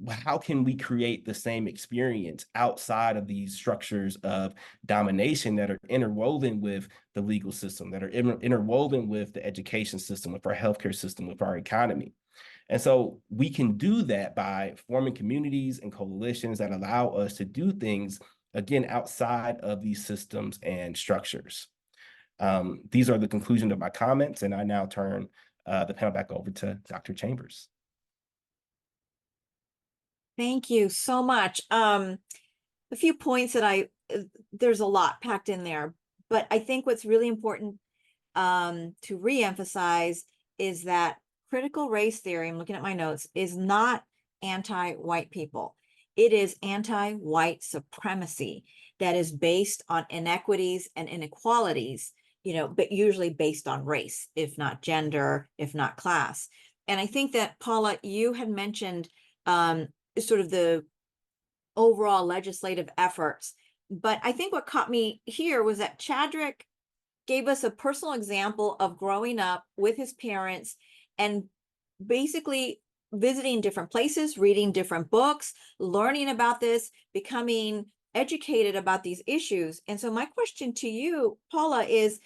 How can we create the same experience outside of these structures of domination that are interwoven with the legal system, that are interwoven with the education system, with our healthcare system, with our economy? And so we can do that by forming communities and coalitions that allow us to do things, again, outside of these systems and structures. These are the conclusion of my comments, and I now turn the panel back over to Dr. Chambers. Thank you so much. A few points that there's a lot packed in there, but I think what's really important to reemphasize is that critical race theory, I'm looking at my notes, is not anti-white people. It is anti-white supremacy that is based on inequities and inequalities, but usually based on race, if not gender, if not class. And I think that, Paula, you had mentioned sort of the overall legislative efforts. But I think what caught me here was that Chadrick gave us a personal example of growing up with his parents and basically visiting different places, reading different books, learning about this, becoming educated about these issues. And so my question to you, Paula, is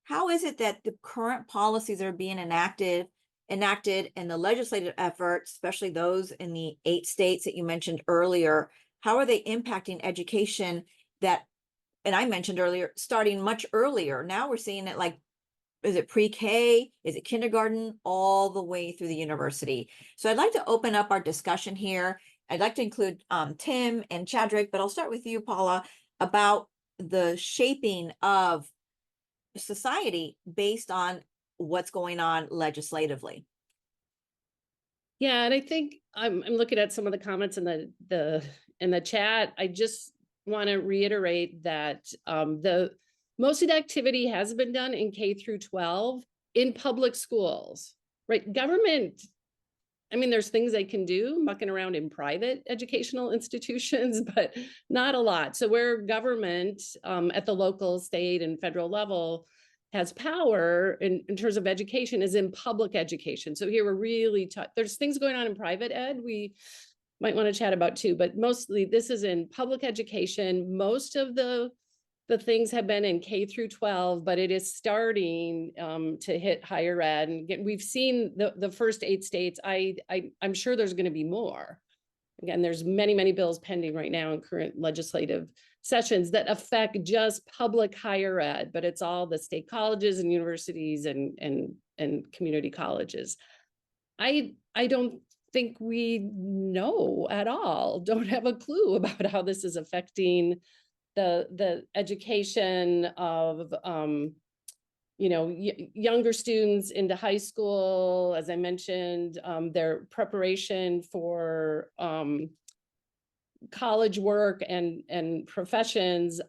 how is it that the current policies that are being enacted and the legislative efforts, especially those in the 8 states that you mentioned earlier, how are they impacting education and I mentioned earlier, starting much earlier? Now we're seeing it like, is it pre-K? Is it kindergarten? All the way through the university. So I'd like to open up our discussion here. I'd like to include Tim and Chadrick, but I'll start with you, Paula, about the shaping of society based on what's going on legislatively. Yeah, and I think I'm looking at some of the comments in the chat. I just want to reiterate that most of the activity has been done in K through 12 in public schools, right? Government, I mean, there's things they can do mucking around in private educational institutions, but not a lot. So where government at the local, state, and federal level has power in terms of education is in public education. So here we're really, there's things going on in private ed we might want to chat about too, but mostly this is in public education. Most of the things have been in K through 12, but it is starting to hit higher ed. And again, we've seen the first 8 states. I'm sure there's going to be more. Again, there's many bills pending right now in current legislative sessions that affect just public higher ed, but it's all the state colleges and universities and community colleges. I don't think we know at all, don't have a clue about how this is affecting the education of younger students into high school, as I mentioned, their preparation for college work and professions.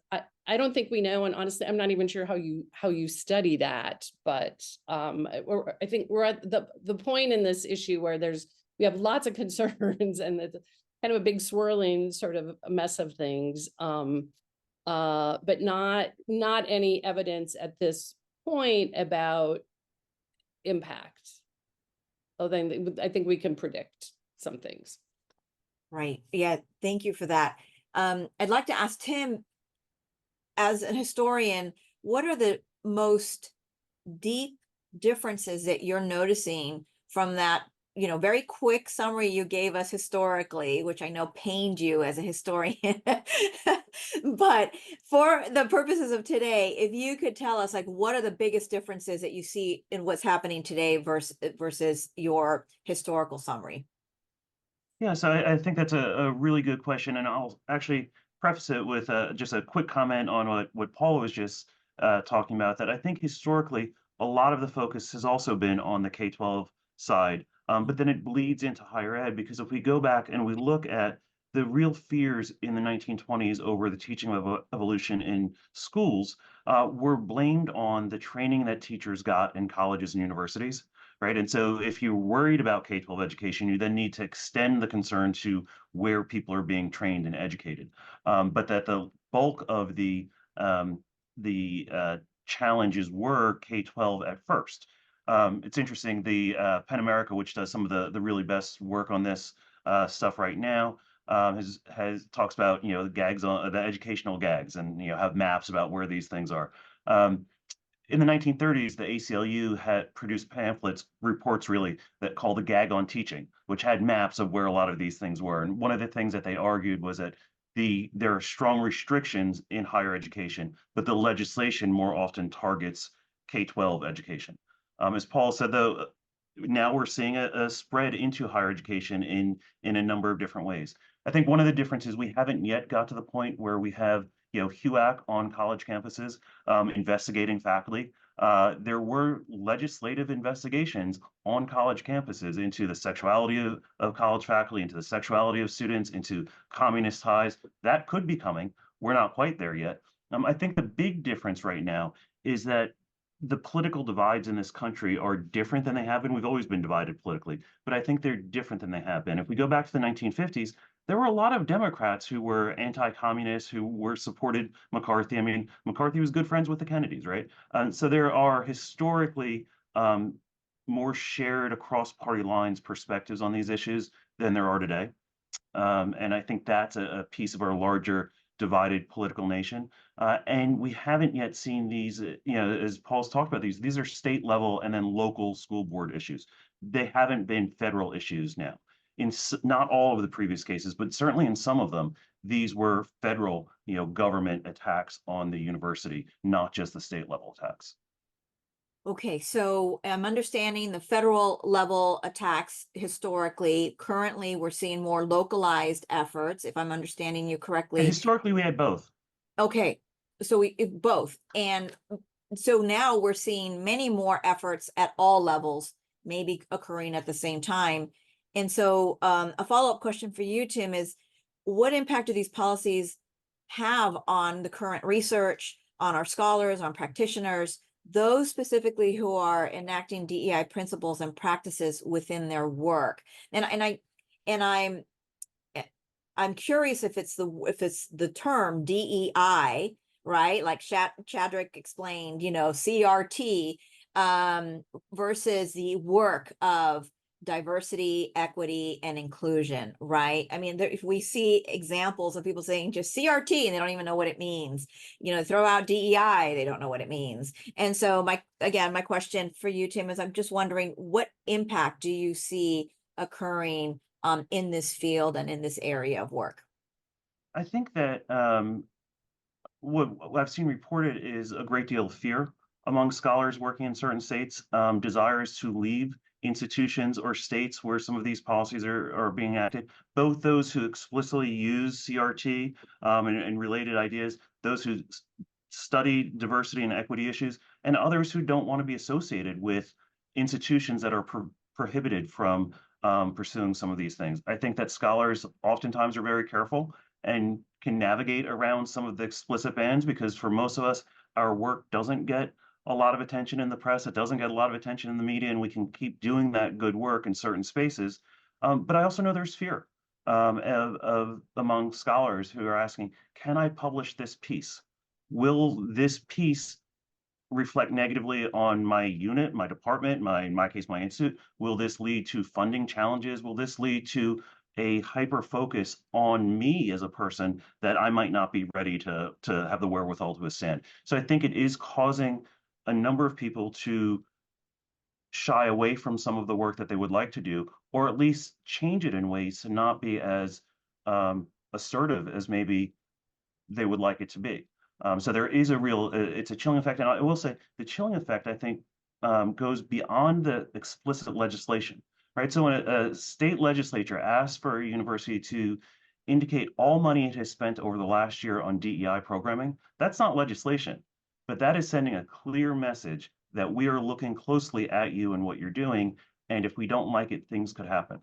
I don't think we know, and honestly, I'm not even sure how you study that. But I think we're at the point in this issue where we have lots of concerns, and it's kind of a big swirling sort of mess of things, but not any evidence at this point about impact. Although I think we can predict some things. Right. Yeah. Thank you for that. I'd like to ask Tim, as an historian, what are the most deep differences that you're noticing from that, very quick summary you gave us historically, which I know pained you as a historian. But for the purposes of today, if you could tell us, like, what are the biggest differences that you see in what's happening today versus your historical summary? Yeah, so I think that's a really good question, and I'll actually preface it with just a quick comment on what Paul was just talking about, that I think historically a lot of the focus has also been on the K-12 side, but then it bleeds into higher ed, because if we go back and we look at the real fears in the 1920s over the teaching of evolution in schools, were blamed on the training that teachers got in colleges and universities. Right. And so if you're worried about K-12 education, you then need to extend the concern to where people are being trained and educated. But that the bulk of the challenges were K-12 at first. It's interesting, the Penn America, which does some of the really best work on this stuff right now, talks about, the gags on the educational gags, and have maps about where these things are. In the 1930s, the ACLU had produced pamphlets, reports really, that called the Gag on Teaching, which had maps of where a lot of these things were. And one of the things that they argued was that there are strong restrictions in higher education, but the legislation more often targets K-12 education. As Paul said, though, now we're seeing a spread into higher education in a number of different ways. I think one of the differences, we haven't yet got to the point where we have HUAC on college campuses investigating faculty. There were legislative investigations on college campuses into the sexuality of college faculty, into the sexuality of students, into communist ties. That could be coming. We're not quite there yet. I think the big difference right now is that the political divides in this country are different than they have been. We've always been divided politically, but I think they're different than they have been. If we go back to the 1950s, there were a lot of Democrats who were anti-communist, who were supported McCarthy. I mean, McCarthy was good friends with the Kennedys, right? So there are historically more shared across party lines perspectives on these issues than there are today. And I think that's a piece of our larger divided political nation. And we haven't yet seen these, as Paul's talked about, these are state level and then local school board issues. They haven't been federal issues now. In not all of the previous cases, but certainly in some of them, these were federal, government attacks on the university, not just the state level attacks. Okay, so I'm understanding the federal level attacks historically. Currently, we're seeing more localized efforts, if I'm understanding you correctly. And historically, we had both. Okay, so both. And so now we're seeing many more efforts at all levels, maybe occurring at the same time. And so a follow-up question for you, Tim, is what impact do these policies have on the current research, on our scholars, on practitioners, those specifically who are enacting DEI principles and practices within their work? And I'm curious if it's the term DEI, right? Like Chadrick explained, you know, CRT versus the work of diversity, equity, and inclusion, right? I mean, if we see examples of people saying just CRT and they don't even know what it means, you know, throw out DEI, they don't know what it means. And so my question for you, Tim, is I'm just wondering, what impact do you see occurring in this field and in this area of work? I think that what I've seen reported is a great deal of fear among scholars working in certain states, desires to leave institutions or states where some of these policies are being acted, both those who explicitly use CRT and related ideas, those who study diversity and equity issues, and others who don't want to be associated with institutions that are prohibited from pursuing some of these things. I think that scholars oftentimes are very careful and can navigate around some of the explicit bans, because for most of us, our work doesn't get a lot of attention in the press. It doesn't get a lot of attention in the media, and we can keep doing that good work in certain spaces. But I also know there's fear of among scholars who are asking, can I publish this piece? Will this piece reflect negatively on my unit, my department, in my case, my institute? Will this lead to funding challenges? Will this lead to a hyper focus on me as a person that I might not be ready to have the wherewithal to withstand? So I think it is causing a number of people to shy away from some of the work that they would like to do, or at least change it in ways to not be as assertive as maybe they would like it to be. So there is a real, it's a chilling effect. And I will say the chilling effect, I think, goes beyond the explicit legislation, right? So when a state legislature asks for a university to indicate all money it has spent over the last year on DEI programming, that's not legislation, but that is sending a clear message that we are looking closely at you and what you're doing. And if we don't like it, things could happen.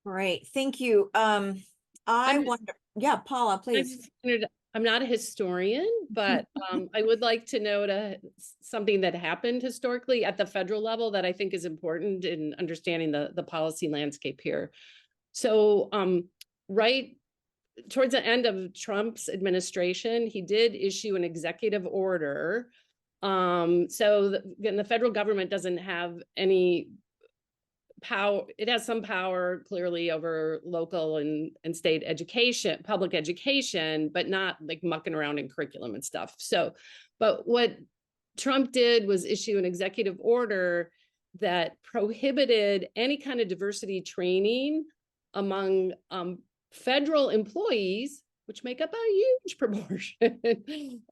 Great, thank you. I wonder, yeah, Paula, please. I'm not a historian, but I would like to note something that happened historically at the federal level that I think is important in understanding the policy landscape here. So right towards the end of Trump's administration, he did issue an executive order. So the federal government doesn't have any power. It has some power clearly over local and state education, public education, but not like mucking around in curriculum and stuff. So, but what Trump did was issue an executive order that prohibited any kind of diversity training among federal employees, which make up a huge proportion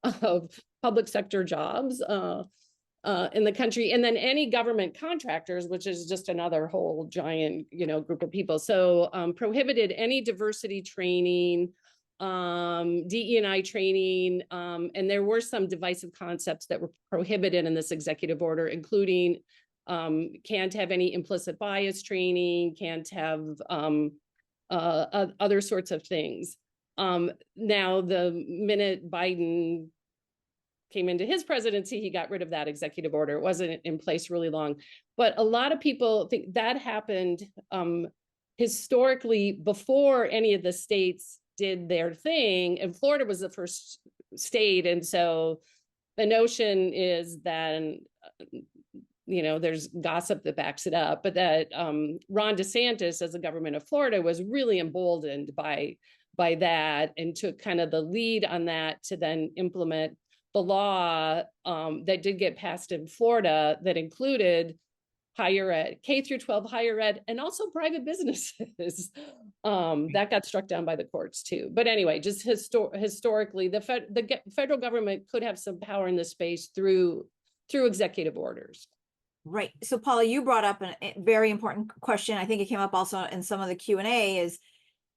of public sector jobs in the country, and then any government contractors, which is just another whole giant, group of people. So prohibited any diversity training, DE&I training, and there were some divisive concepts that were prohibited in this executive order, including can't have any implicit bias training, can't have other sorts of things. Now, the minute Biden came into his presidency, he got rid of that executive order. It wasn't in place really long. But a lot of people think that happened historically before any of the states did their thing. And Florida was the first state. And so the notion is that, there's gossip that backs it up, but that Ron DeSantis, as the government of Florida, was really emboldened by that and took kind of the lead on that to then implement the law that did get passed in Florida that included higher ed, K through 12 higher ed, and also private businesses. That got struck down by the courts too. But anyway, just historically, the federal government could have some power in this space through executive orders. Right. So Paula, you brought up a very important question. I think it came up also in some of the Q&A is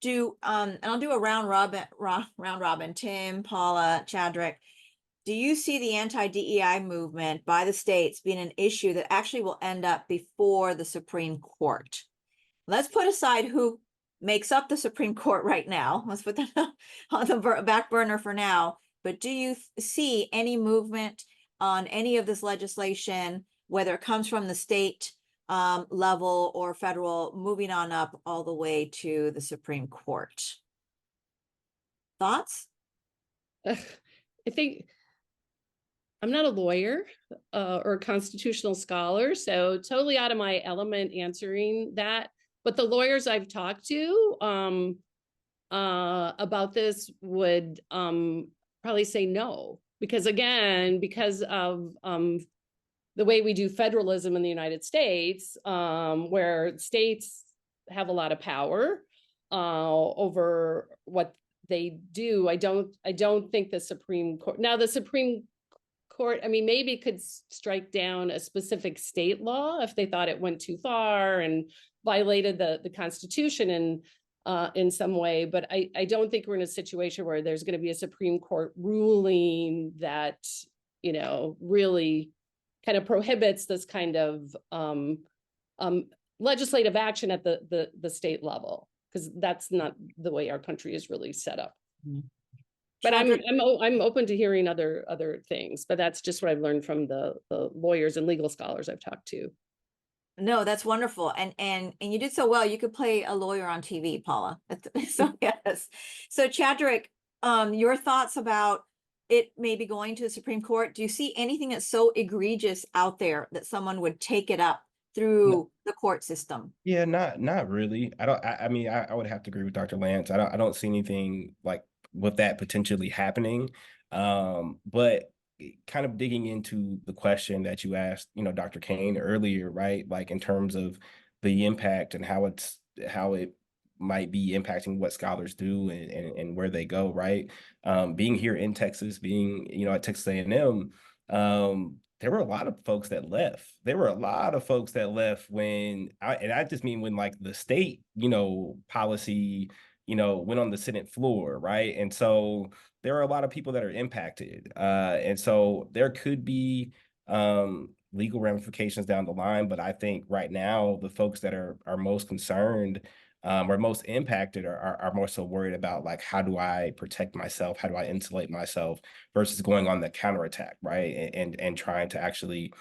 and I'll do a round robin, Tim, Paula, Chadrick. Do you see the anti-DEI movement by the states being an issue that actually will end up before the Supreme Court? Let's put aside who makes up the Supreme Court right now. Let's put that on the back burner for now. But do you see any movement on any of this legislation, whether it comes from the state level or federal, moving on up all the way to the Supreme Court? Thoughts? I think I'm not a lawyer or a constitutional scholar, so totally out of my element answering that. But the lawyers I've talked to about this would probably say no, because again, because of the way we do federalism in the United States, where states have a lot of power over what they do. I don't think the Supreme Court, now the Supreme Court, I mean, maybe could strike down a specific state law if they thought it went too far and violated the Constitution in some way. But I don't think we're in a situation where there's going to be a Supreme Court ruling that, you know, really kind of prohibits this kind of legislative action at the state level, because that's not the way our country is really set up. But I'm open to hearing other things, but that's just what I've learned from the lawyers and legal scholars I've talked to. No, that's wonderful. And you did so well. You could play a lawyer on TV, Paula. So yes. So Chadrick, your thoughts about it maybe going to the Supreme Court? Do you see anything that's so egregious out there that someone would take it up through the court system? Yeah, not really. I mean, I would have to agree with Dr. Lance. I don't see anything like with that potentially happening. But kind of digging into the question that you asked, you know, Dr. Kane earlier, right? Like in terms of the impact and how it might be impacting what scholars do and where they go, right? Being here in Texas, being, you know, at Texas A&M, there were a lot of folks that left. There were a lot of folks that left when I just mean when like the state, you know, policy, you know, went on the Senate floor, right? And so there are a lot of people that are impacted. And so there could be legal ramifications down the line, but I think right now the folks that are most concerned or most impacted are more so worried about like, how do I protect myself? How do I insulate myself versus going on the counterattack, right? And trying to actually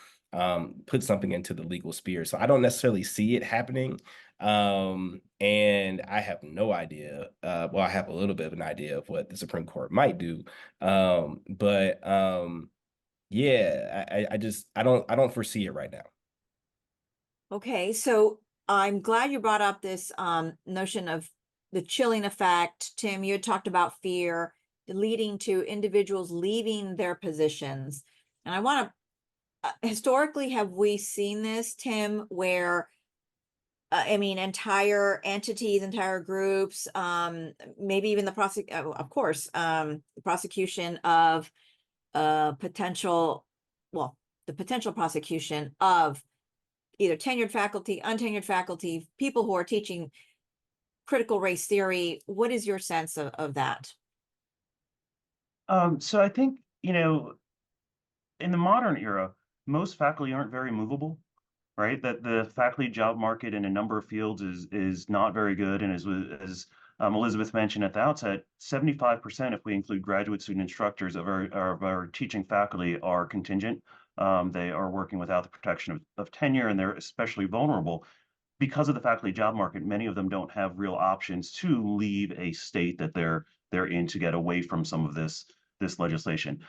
put something into the legal sphere. So I don't necessarily see it happening. And I have no idea. Well, I have a little bit of an idea of what the Supreme Court might do. But yeah, I don't foresee it right now. Okay, so I'm glad you brought up this notion of the chilling effect. Tim, you had talked about fear leading to individuals leaving their positions. And I want to, historically, have we seen this, Tim, where, I mean, entire entities, entire groups, maybe even the prosecution of potential, well, the potential prosecution of either tenured faculty, untenured faculty, people who are teaching critical race theory. What is your sense of that? So I think, you know, in the modern era, most faculty aren't very movable, right? That the faculty job market in a number of fields is not very good. And as Elizabeth mentioned at the outset, 75%, if we include graduate student instructors of our teaching faculty, are contingent. They are working without the protection of tenure, and they're especially vulnerable because of the faculty job market. Many of them don't have real options to leave a state that they're in to get away from some of this legislation.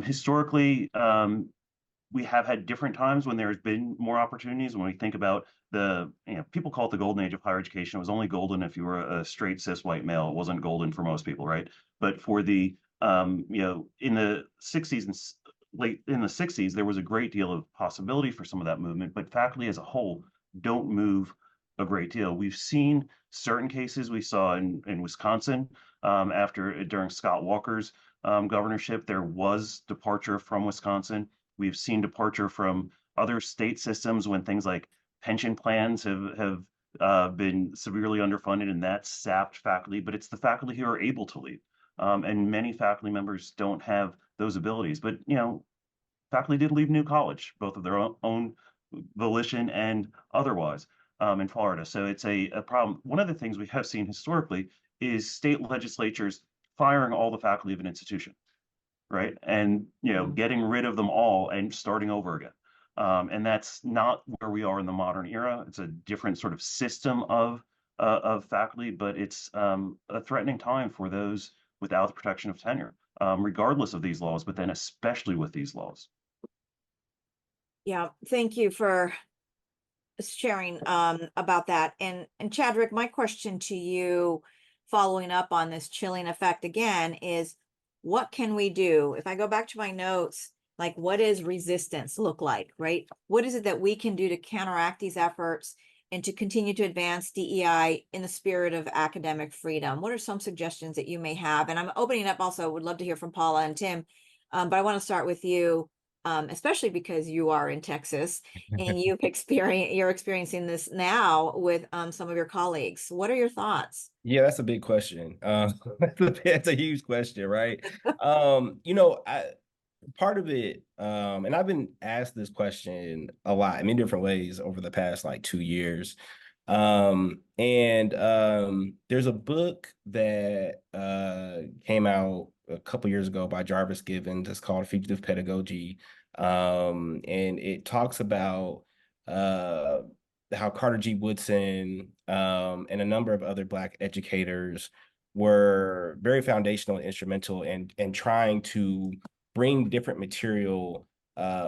Historically, we have had different times when there's been more opportunities. When we think about people call it the golden age of higher education. It was only golden if you were a straight cis white male. It wasn't golden for most people, right? But for the in the 60s and late in the 60s, there was a great deal of possibility for some of that movement, but faculty as a whole don't move a great deal. We've seen certain cases. We saw in Wisconsin during Scott Walker's governorship, there was departure from Wisconsin. We've seen departure from other state systems when things like pension plans have been severely underfunded, and that sapped faculty, but it's the faculty who are able to leave. And many faculty members don't have those abilities. But, you know, faculty did leave New College, both of their own volition and otherwise, in Florida. So it's a problem. One of the things we have seen historically is state legislatures firing all the faculty of an institution, right? And, you know, getting rid of them all and starting over again. And that's not where we are in the modern era. It's a different sort of system of faculty, but it's a threatening time for those without the protection of tenure. regardless of these laws, but then especially with these laws. Yeah, thank you for sharing about that. And Chadwick, my question to you, following up on this chilling effect again, is what can we do? If I go back to my notes, like what does resistance look like, right? What is it that we can do to counteract these efforts and to continue to advance DEI in the spirit of academic freedom? What are some suggestions that you may have? And I'm opening up also, would love to hear from Paula and Tim, but I want to start with you. Especially because you are in Texas and you're experiencing this now with some of your colleagues. What are your thoughts? Yeah, that's a big question. That's a huge question, right? Part of it, and I've been asked this question a lot in many different ways over the past like 2 years. There's a book that came out a couple years ago by Jarvis Givens. It's called Fugitive Pedagogy. And it talks about how Carter G. Woodson and a number of other Black educators were very foundational and instrumental in trying to bring different material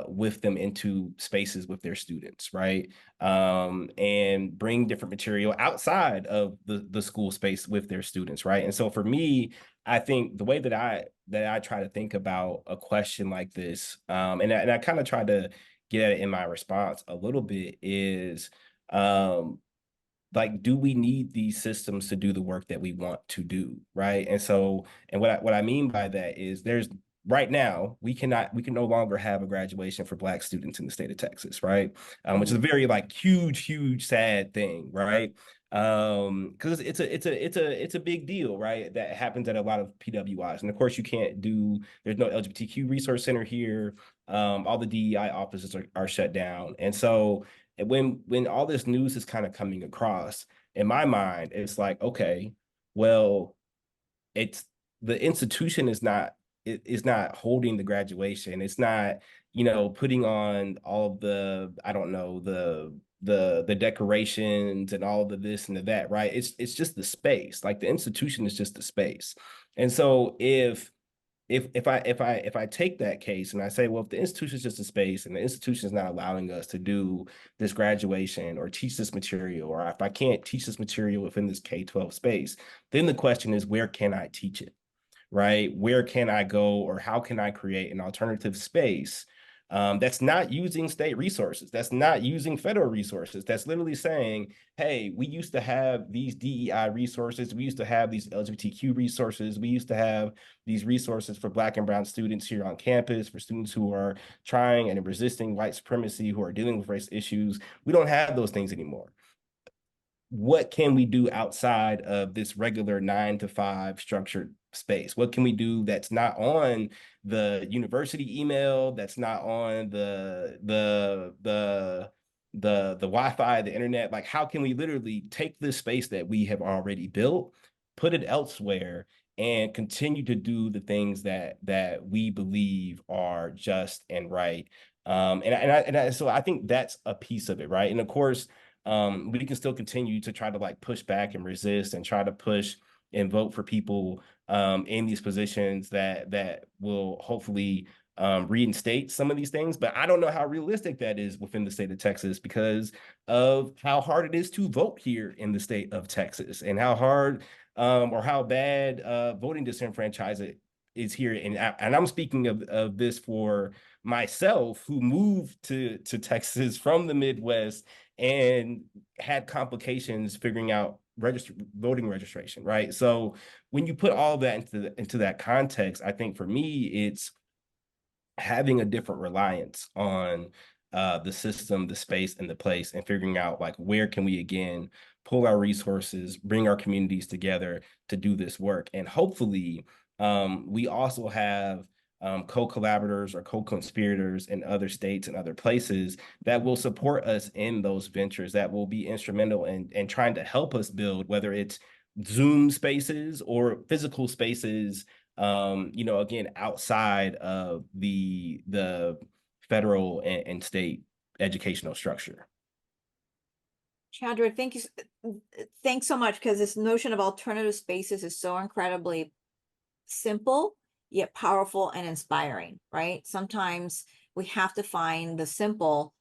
with them into spaces with their students, right? And bring different material outside of the school space with their students, right? And so for me, I think the way that I try to think about a question like this, and I kind of try to get at it in my response a little bit, is like, do we need these systems to do the work that we want to do, right? And so, and what I mean by that is there's right now we can no longer have a graduation for Black students in the state of Texas, right? Which is a very like huge sad thing, right? Because it's a big deal, right? That happens at a lot of PWIs, and of course you can't do. There's no LGBTQ resource center here. All the DEI offices are shut down, and so when all this news is kind of coming across, in my mind, it's like, okay, well, it's the institution is not holding the graduation. It's not, putting on all of the, I don't know, the decorations and all of the this and the that, right? It's just the space. Like the institution is just the space. And so if I take that case and I say, well, if the institution is just a space and the institution is not allowing us to do this graduation or teach this material, or if I can't teach this material within this K-12 space, then the question is, where can I teach it, right? Where can I go, or how can I create an alternative space that's not using state resources, that's not using federal resources, that's literally saying, hey, we used to have these DEI resources, we used to have these LGBTQ resources, we used to have these resources for Black and brown students here on campus, for students who are trying and resisting white supremacy, who are dealing with race issues. We don't have those things anymore. What can we do outside of this regular 9 to 5 structured space? What can we do that's not on the university email, that's not on the Wi-Fi, the internet? Like, how can we literally take this space that we have already built, put it elsewhere, and continue to do the things that we believe are just and right? So I think that's a piece of it, right? And of course, we can still continue to try to like push back and resist and try to push and vote for people in these positions that will hopefully reinstate some of these things. But I don't know how realistic that is within the state of Texas because of how hard it is to vote here in the state of Texas, and how hard or how bad voting disenfranchisement is here. And I'm speaking of this for myself, who moved to Texas from the Midwest and had complications figuring out voting registration, right? So when you put all that into that context, I think for me, it's having a different reliance on the system, the space, and the place, and figuring out like where can we again pull our resources, bring our communities together to do this work. And hopefully we also have co-collaborators or co-conspirators in other states and other places that will support us in those ventures, that will be instrumental in trying to help us build, whether it's Zoom spaces or physical spaces, again, outside of the federal and state educational structure. Chadwick, thanks so much, because this notion of alternative spaces is so incredibly simple yet powerful and inspiring, right? Sometimes we have to find the simple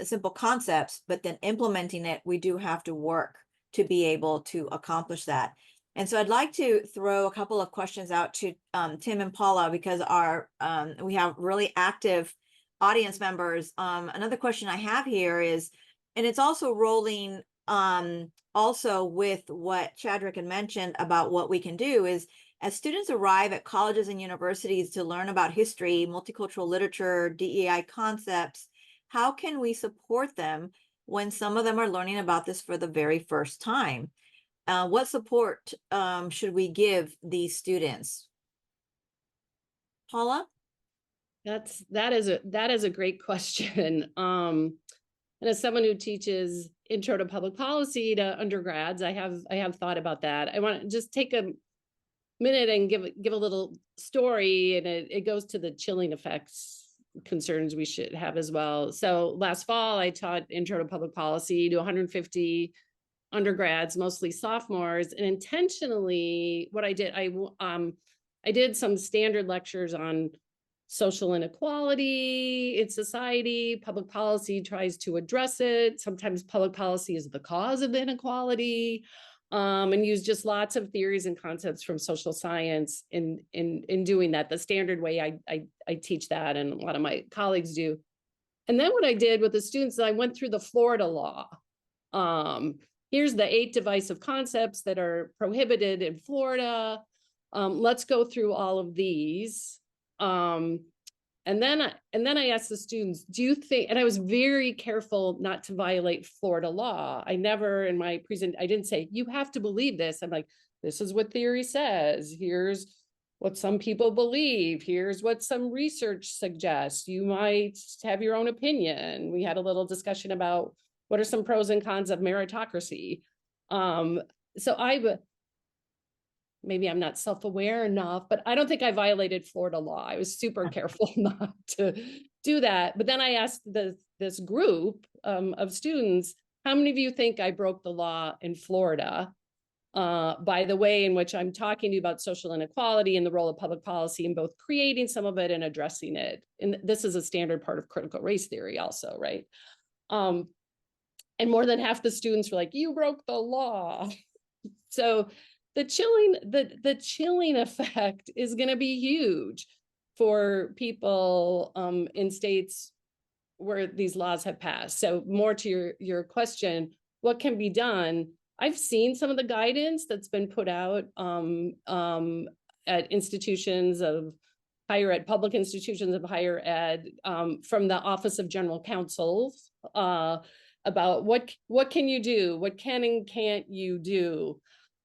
simple concepts, but then implementing it, we do have to work to be able to accomplish that. And so I'd like to throw a couple of questions out to Tim and Paula, because we have really active audience members. Another question I have here is, and it's also rolling also with what Chadrick had mentioned about what we can do, is as students arrive at colleges and universities to learn about history, multicultural literature, DEI concepts, how can we support them when some of them are learning about this for the very first time? What support should we give these students? Paula? That is a great question. And as someone who teaches intro to public policy to undergrads, I have thought about that. I want to just take a minute and give a little story, and it goes to the chilling effects concerns we should have as well. So last fall, I taught intro to public policy to 150 undergrads, mostly sophomores, and intentionally what I did, I did some standard lectures on social inequality in society. Public policy tries to address it. Sometimes public policy is the cause of inequality, and use just lots of theories and concepts from social science in doing that. The standard way I teach that, and a lot of my colleagues do. And then what I did with the students, I went through the Florida law. Here's the 8 divisive concepts that are prohibited in Florida. Let's go through all of these. And then I asked the students, do you think, and I was very careful not to violate Florida law. I never in my I didn't say, you have to believe this. I'm like, this is what theory says. Here's what some people believe. Here's what some research suggests. You might have your own opinion. We had a little discussion about what are some pros and cons of meritocracy. So maybe I'm not self-aware enough, but I don't think I violated Florida law. I was super careful not to do that. But then I asked this group of students, how many of you think I broke the law in Florida by the way in which I'm talking to you about social inequality and the role of public policy in both creating some of it and addressing it? And this is a standard part of critical race theory also, right? And more than half the students were like, you broke the law. So the chilling effect is going to be huge for people in states where these laws have passed. So more to your question, what can be done? I've seen some of the guidance that's been put out at institutions of higher ed, public institutions of higher ed, from the Office of General Counsel, about what can you do? What can and can't you do?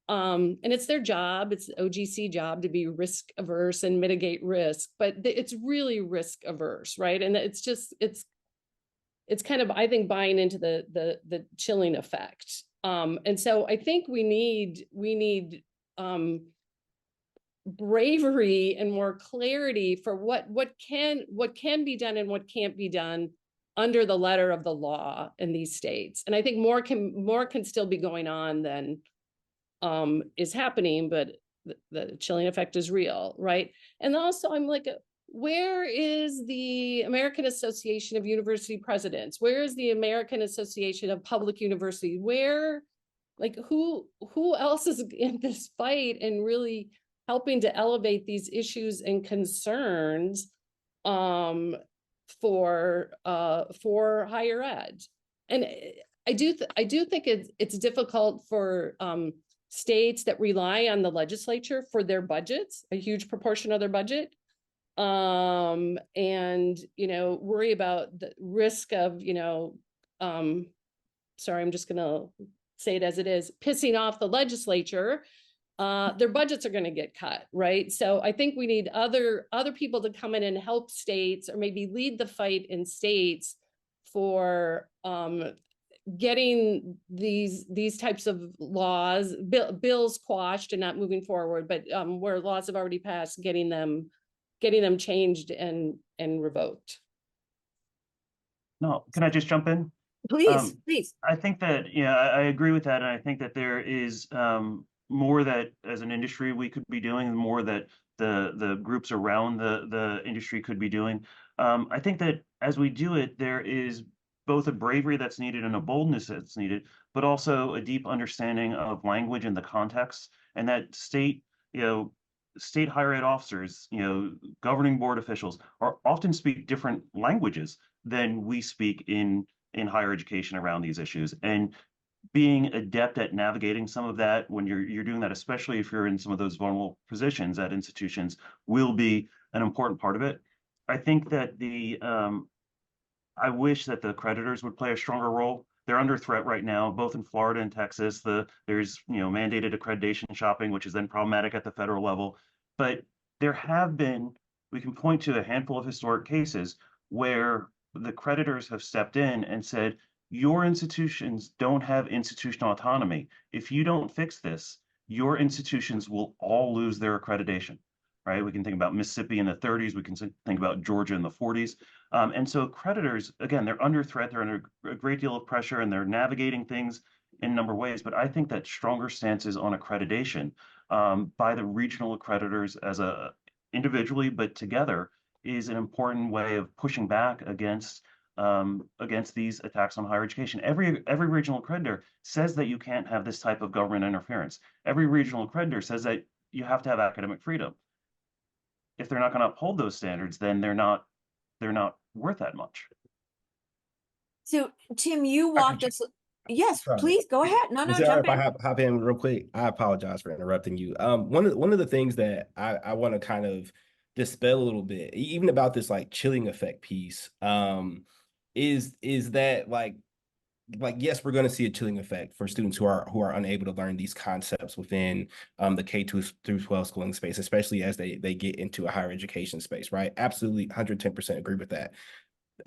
And it's their job, it's OGC job to be risk averse and mitigate risk, but it's really risk averse, right? And it's kind of, I think, buying into the chilling effect. And so I think we need bravery and more clarity for what can be done and what can't be done under the letter of the law in these states. And I think more can still be going on than is happening, but the chilling effect is real, right? And also I'm like, where is the American Association of University Presidents? Where is the American Association of Public Universities? Where, like, who else is in this fight and really helping to elevate these issues and concerns for higher ed? And I do think it's difficult for states that rely on the legislature for their budgets, a huge proportion of their budget, and worry about the risk of sorry, I'm just gonna say it as it is, pissing off the legislature. Their budgets are going to get cut, right? So I think we need other people to come in and help states, or maybe lead the fight in states for getting these types of laws, bills quashed and not moving forward, but where laws have already passed, getting them changed and revoked. No, can I just jump in? Please, please. I think that, I agree with that. And I think that there is more that as an industry we could be doing, and more that the groups around the industry could be doing. I think that as we do it, there is both a bravery that's needed and a boldness that's needed, but also a deep understanding of language and the context, and that state higher ed officers, governing board officials are often speak different languages than we speak in higher education around these issues. And being adept at navigating some of that when you're doing that, especially if you're in some of those vulnerable positions at institutions, will be an important part of it. I think that I wish that the creditors would play a stronger role. They're under threat right now, both in Florida and Texas. There's mandated accreditation shopping, which is then problematic at the federal level. But there have been, we can point to a handful of historic cases where the creditors have stepped in and said, your institutions don't have institutional autonomy. If you don't fix this, your institutions will all lose their accreditation, right? We can think about Mississippi in the 30s. We can think about Georgia in the 40s. And so creditors, again, they're under threat. They're under a great deal of pressure, and they're navigating things in a number of ways. But I think that stronger stances on accreditation by the regional accreditors as individually, but together, is an important way of pushing back against these attacks on higher education. Every regional accreditor says that you can't have this type of government interference. Every regional accreditor says that you have to have academic freedom. If they're not going to uphold those standards, then they're not worth that much. So Tim, you walked us. Yes, Sorry. please go ahead. No, Is it all jump right if in. I hop in real quick? I apologize for interrupting you. One of the things that I want to kind of dispel a little bit, even about this like chilling effect piece, is that like yes, we're going to see a chilling effect for students who are unable to learn these concepts within the K through 12 schooling space, especially as they get into a higher education space, right? Absolutely, 110% agree with that.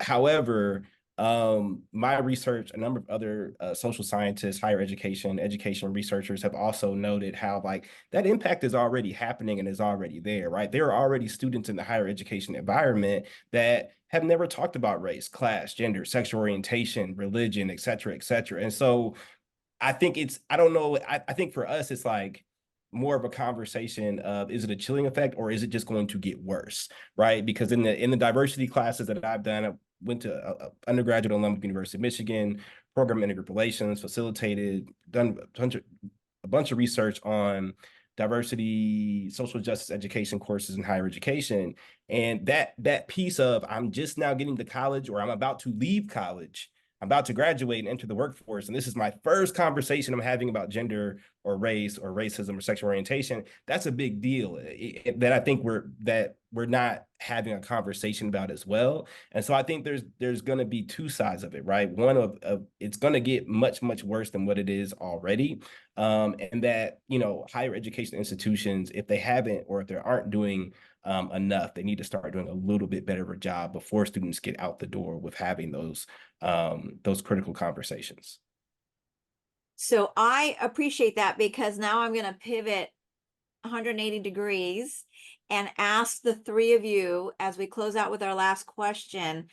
However, my research, a number of other social scientists, higher education researchers have also noted how like that impact is already happening and is already there, right? There are already students in the higher education environment that have never talked about race, class, gender, sexual orientation, religion, et cetera, et cetera. And so I think I don't know, I think for us, it's like more of a conversation of, is it a chilling effect or is it just going to get worse, right? Because in the diversity classes that I've done, I went to undergraduate at Olympic University of Michigan, program intergroup relations, facilitated, done a bunch of research on diversity, social justice education courses in higher education. And that piece of, I'm just now getting to college or I'm about to leave college, I'm about to graduate and enter the workforce, and this is my first conversation I'm having about gender or race or racism or sexual orientation. That's a big deal that I think we're not having a conversation about as well. And so I think there's going to be two sides of it, right? One of it's going to get much, much worse than what it is already. And that, higher education institutions, if they haven't or if they aren't doing enough, they need to start doing a little bit better of a job before students get out the door with having those critical conversations. So I appreciate that, because now I'm going to pivot 180 degrees and ask the three of you, as we close out with our last question,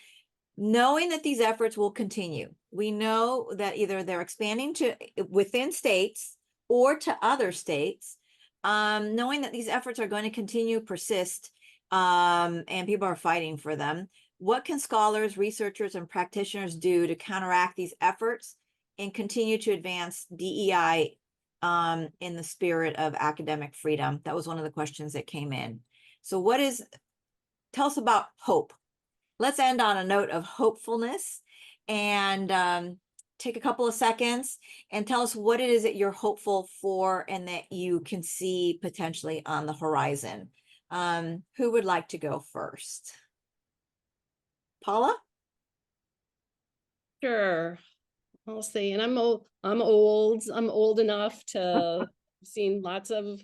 knowing that these efforts will continue. We know that either they're expanding to within states or to other states, knowing that these efforts are going to continue, persist, and people are fighting for them. What can scholars, researchers, and practitioners do to counteract these efforts and continue to advance DEI in the spirit of academic freedom? That was one of the questions that came in. So tell us about hope. Let's end on a note of hopefulness and take a couple of seconds and tell us what it is that you're hopeful for and that you can see potentially on the horizon. Who would like to go first? Paula? Sure. I'll see. And I'm old enough to have seen lots of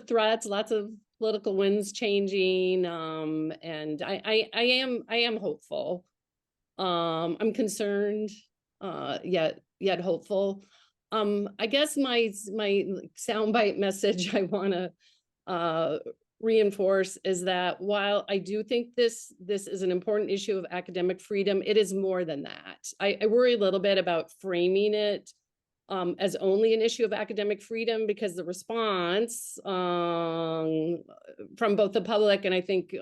threats, lots of political winds changing. And I am hopeful. I'm concerned, yet hopeful. I guess my soundbite message I want to reinforce is that while I do think this is an important issue of academic freedom, it is more than that. I worry a little bit about framing it as only an issue of academic freedom, because the response from both the public and I think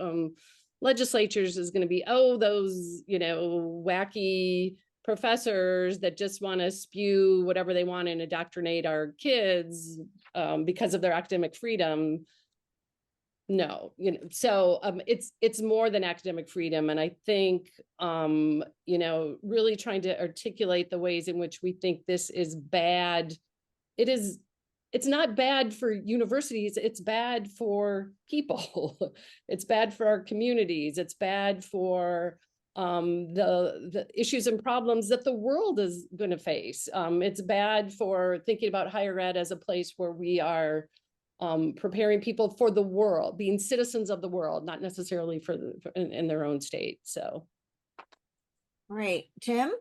legislatures is going to be, oh, those, wacky professors that just want to spew whatever they want and indoctrinate our kids because of their academic freedom. No, so it's more than academic freedom. And I think, really trying to articulate the ways in which we think this is bad. It's not bad for universities, it's bad for people. It's bad for our communities. It's bad for the issues and problems that the world is going to face. It's bad for thinking about higher ed as a place where we are preparing people for the world, being citizens of the world, not necessarily in their own state. So, Great, Tim.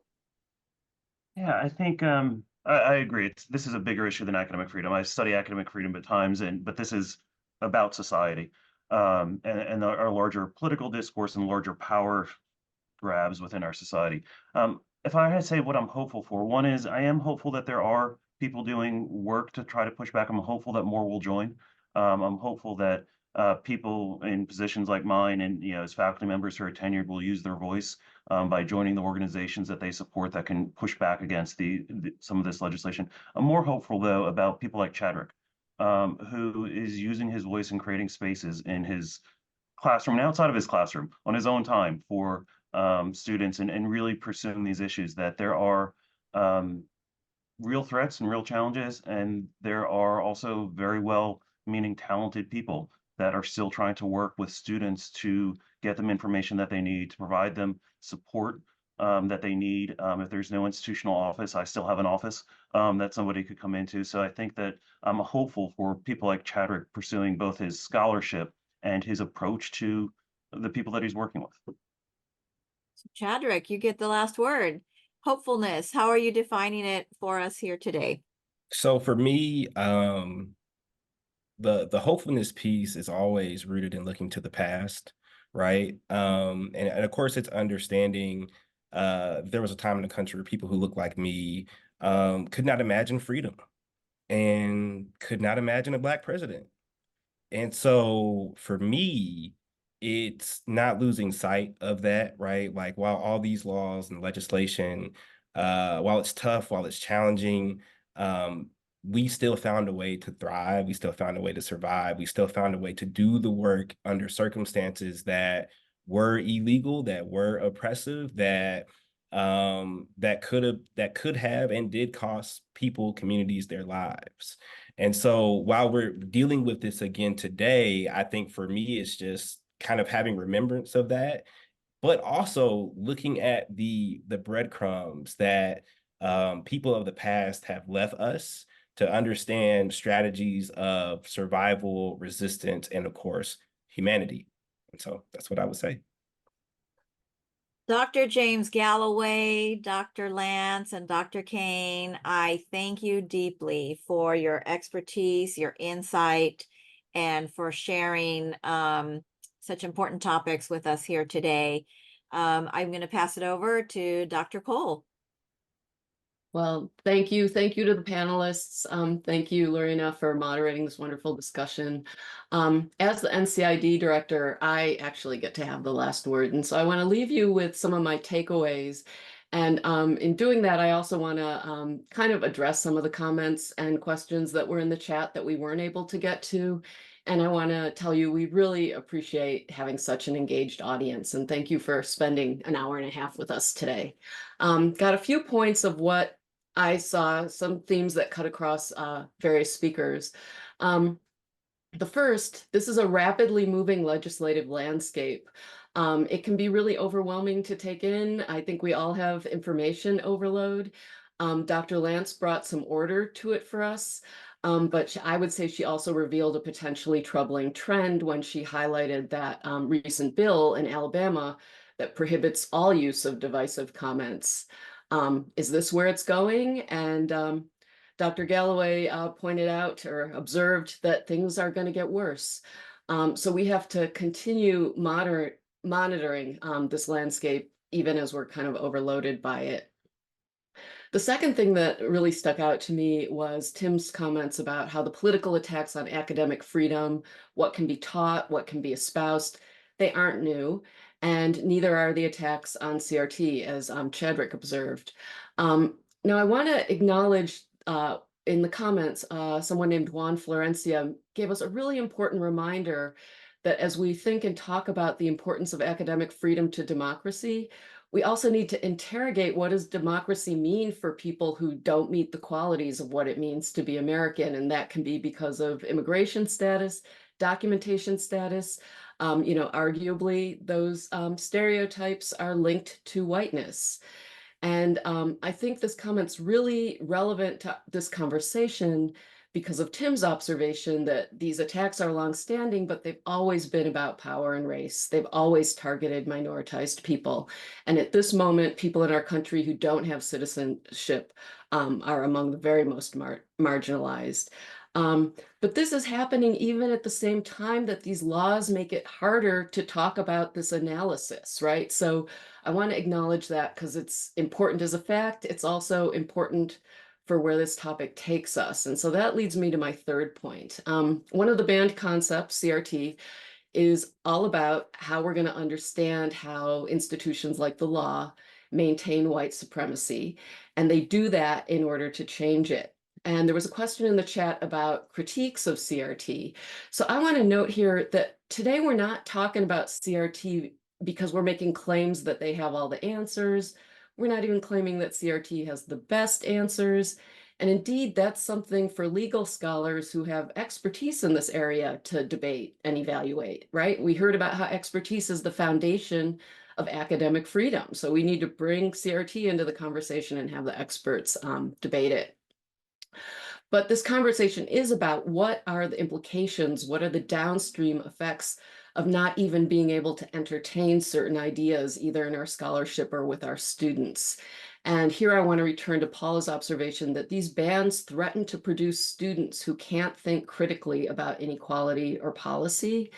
Yeah, I think I agree. This is a bigger issue than academic freedom. I study academic freedom at times, but this is about society and our larger political discourse and larger power grabs within our society. If I had to say what I'm hopeful for, one is I am hopeful that there are people doing work to try to push back. I'm hopeful that more will join. I'm hopeful that people in positions like mine and as faculty members who are tenured will use their voice by joining the organizations that they support that can push back against some of this legislation. I'm more hopeful though about people like Chadwick, who is using his voice and creating spaces in his classroom and outside of his classroom on his own time for students and really pursuing these issues, that there are real threats and real challenges, and there are also very well-meaning, talented people that are still trying to work with students to get them information that they need, to provide them support that they need. If there's no institutional office, I still have an office that somebody could come into. So I think that I'm hopeful for people like Chadwick pursuing both his scholarship and his approach to the people that he's working with. Chadwick, you get the last word. Hopefulness, how are you defining it for us here today? So for me, the hopefulness piece is always rooted in looking to the past, right? And of course, it's understanding there was a time in the country where people who look like me could not imagine freedom and could not imagine a Black president. And so for me, it's not losing sight of that, right? Like while all these laws and legislation, while it's tough, while it's challenging, we still found a way to thrive. We still found a way to survive. We still found a way to do the work under circumstances that were illegal, that were oppressive, that could have and did cost people, communities, their lives. And so while we're dealing with this again today, I think for me, it's just kind of having remembrance of that, but also looking at the breadcrumbs that people of the past have left us to understand strategies of survival, resistance, and of course, humanity. And so that's what I would say. Dr. James Galloway, Dr. Lance, and Dr. Kane, I thank you deeply for your expertise, your insight, and for sharing such important topics with us here today. I'm going to pass it over to Dr. Cole. Well, thank you. Thank you to the panelists. Thank you, Lorena, for moderating this wonderful discussion. As the NCID director, I actually get to have the last word. And so I want to leave you with some of my takeaways. And in doing that, I also want to kind of address some of the comments and questions that were in the chat that we weren't able to get to. And I want to tell you, we really appreciate having such an engaged audience. And thank you for spending an hour and a half with us today. Got a few points of what I saw, some themes that cut across various speakers. The first, this is a rapidly moving legislative landscape. It can be really overwhelming to take in. I think we all have information overload. Dr. Lance brought some order to it for us, but I would say she also revealed a potentially troubling trend when she highlighted that recent bill in Alabama that prohibits all use of divisive comments. Is this where it's going? And Dr. Galloway pointed out or observed that things are going to get worse. So we have to continue monitoring this landscape, even as we're kind of overloaded by it. The second thing that really stuck out to me was Tim's comments about how the political attacks on academic freedom, what can be taught, what can be espoused, they aren't new, and neither are the attacks on CRT, as Chadwick observed. Now, I want to acknowledge in the comments, someone named Juan Florencia gave us a really important reminder that as we think and talk about the importance of academic freedom to democracy, we also need to interrogate what does democracy mean for people who don't meet the qualities of what it means to be American. And that can be because of immigration status, documentation status. Arguably those stereotypes are linked to whiteness. And I think this comment's really relevant to this conversation because of Tim's observation that these attacks are longstanding, but they've always been about power and race. They've always targeted minoritized people. And at this moment, people in our country who don't have citizenship are among the very most marginalized. But this is happening even at the same time that these laws make it harder to talk about this analysis, right? So I want to acknowledge that because it's important as a fact. It's also important for where this topic takes us. And so that leads me to my third point. One of the banned concepts, CRT, is all about how we're going to understand how institutions like the law maintain white supremacy. And they do that in order to change it. And there was a question in the chat about critiques of CRT. So I want to note here that today we're not talking about CRT because we're making claims that they have all the answers. We're not even claiming that CRT has the best answers. And indeed, that's something for legal scholars who have expertise in this area to debate and evaluate, right? We heard about how expertise is the foundation of academic freedom. So we need to bring CRT into the conversation and have the experts debate it. But this conversation is about what are the implications, what are the downstream effects of not even being able to entertain certain ideas, either in our scholarship or with our students. And here I want to return to Paula's observation that these bans threaten to produce students who can't think critically about inequality or policy.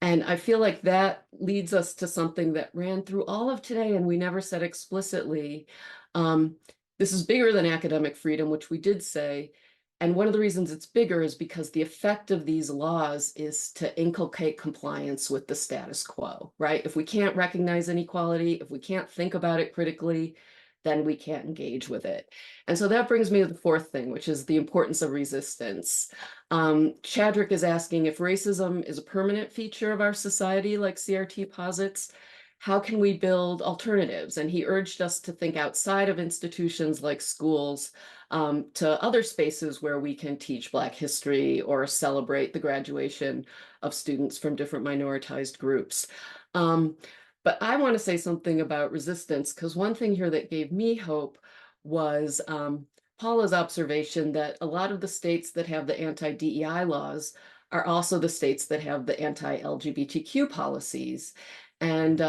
And I feel like that leads us to something that ran through all of today and we never said explicitly. This is bigger than academic freedom, which we did say. And one of the reasons it's bigger is because the effect of these laws is to inculcate compliance with the status quo, right? If we can't recognize inequality, if we can't think about it critically, then we can't engage with it. And so that brings me to the fourth thing, which is the importance of resistance. Chadwick is asking if racism is a permanent feature of our society, like CRT posits, how can we build alternatives? And he urged us to think outside of institutions like schools to other spaces where we can teach Black history or celebrate the graduation of students from different minoritized groups. But I want to say something about resistance, because one thing here that gave me hope was Paula's observation that a lot of the states that have the anti-DEI laws are also the states that have the anti-LGBTQ policies. And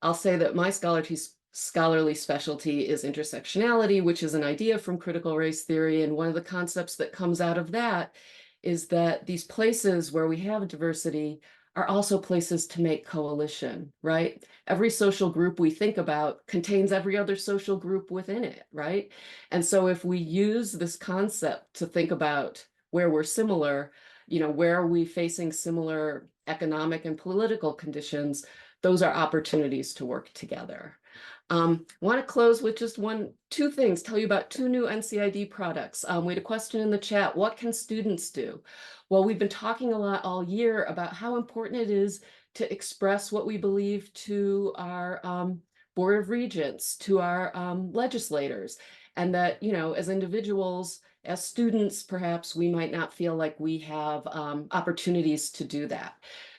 I'll say that my scholarly specialty is intersectionality, which is an idea from critical race theory. And one of the concepts that comes out of that is that these places where we have diversity are also places to make coalition, right? Every social group we think about contains every other social group within it, right? And so if we use this concept to think about where we're similar, where are we facing similar economic and political conditions, those are opportunities to work together. I want to close with just two things, tell you about two new NCID products. We had a question in the chat, what can students do? Well, we've been talking a lot all year about how important it is to express what we believe to our Board of Regents, to our legislators, and that, as individuals, as students, perhaps we might not feel like we have opportunities to do that.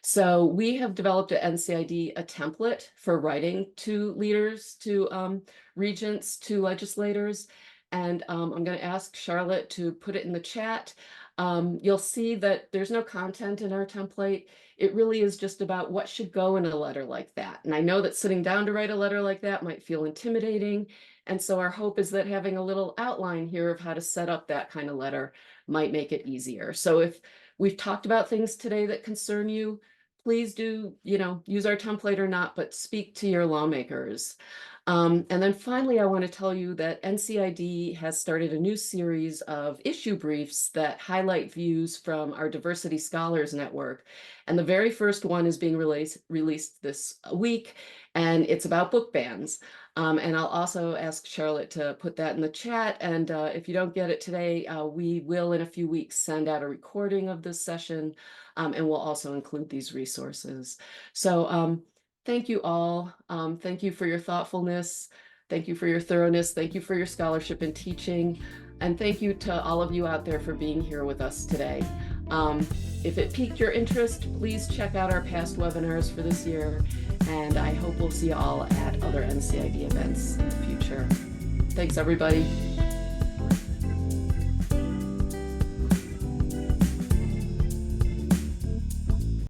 So we have developed at NCID a template for writing to leaders, to regents, to legislators. And I'm going to ask Charlotte to put it in the chat. You'll see that there's no content in our template. It really is just about what should go in a letter like that. And I know that sitting down to write a letter like that might feel intimidating. And so our hope is that having a little outline here of how to set up that kind of letter might make it easier. So if we've talked about things today that concern you, please do, use our template or not, but speak to your lawmakers. And then finally, I want to tell you that NCID has started a new series of issue briefs that highlight views from our Diversity Scholars Network. And the very first one is being released this week, and it's about book bans. And I'll also ask Charlotte to put that in the chat. And if you don't get it today, we will in a few weeks send out a recording of this session, and we'll also include these resources. So thank you all. Thank you for your thoughtfulness. Thank you for your thoroughness. Thank you for your scholarship and teaching. And thank you to all of you out there for being here with us today. If it piqued your interest, please check out our past webinars for this year. And I hope we'll see you all at other NCID events in the future. Thanks, everybody.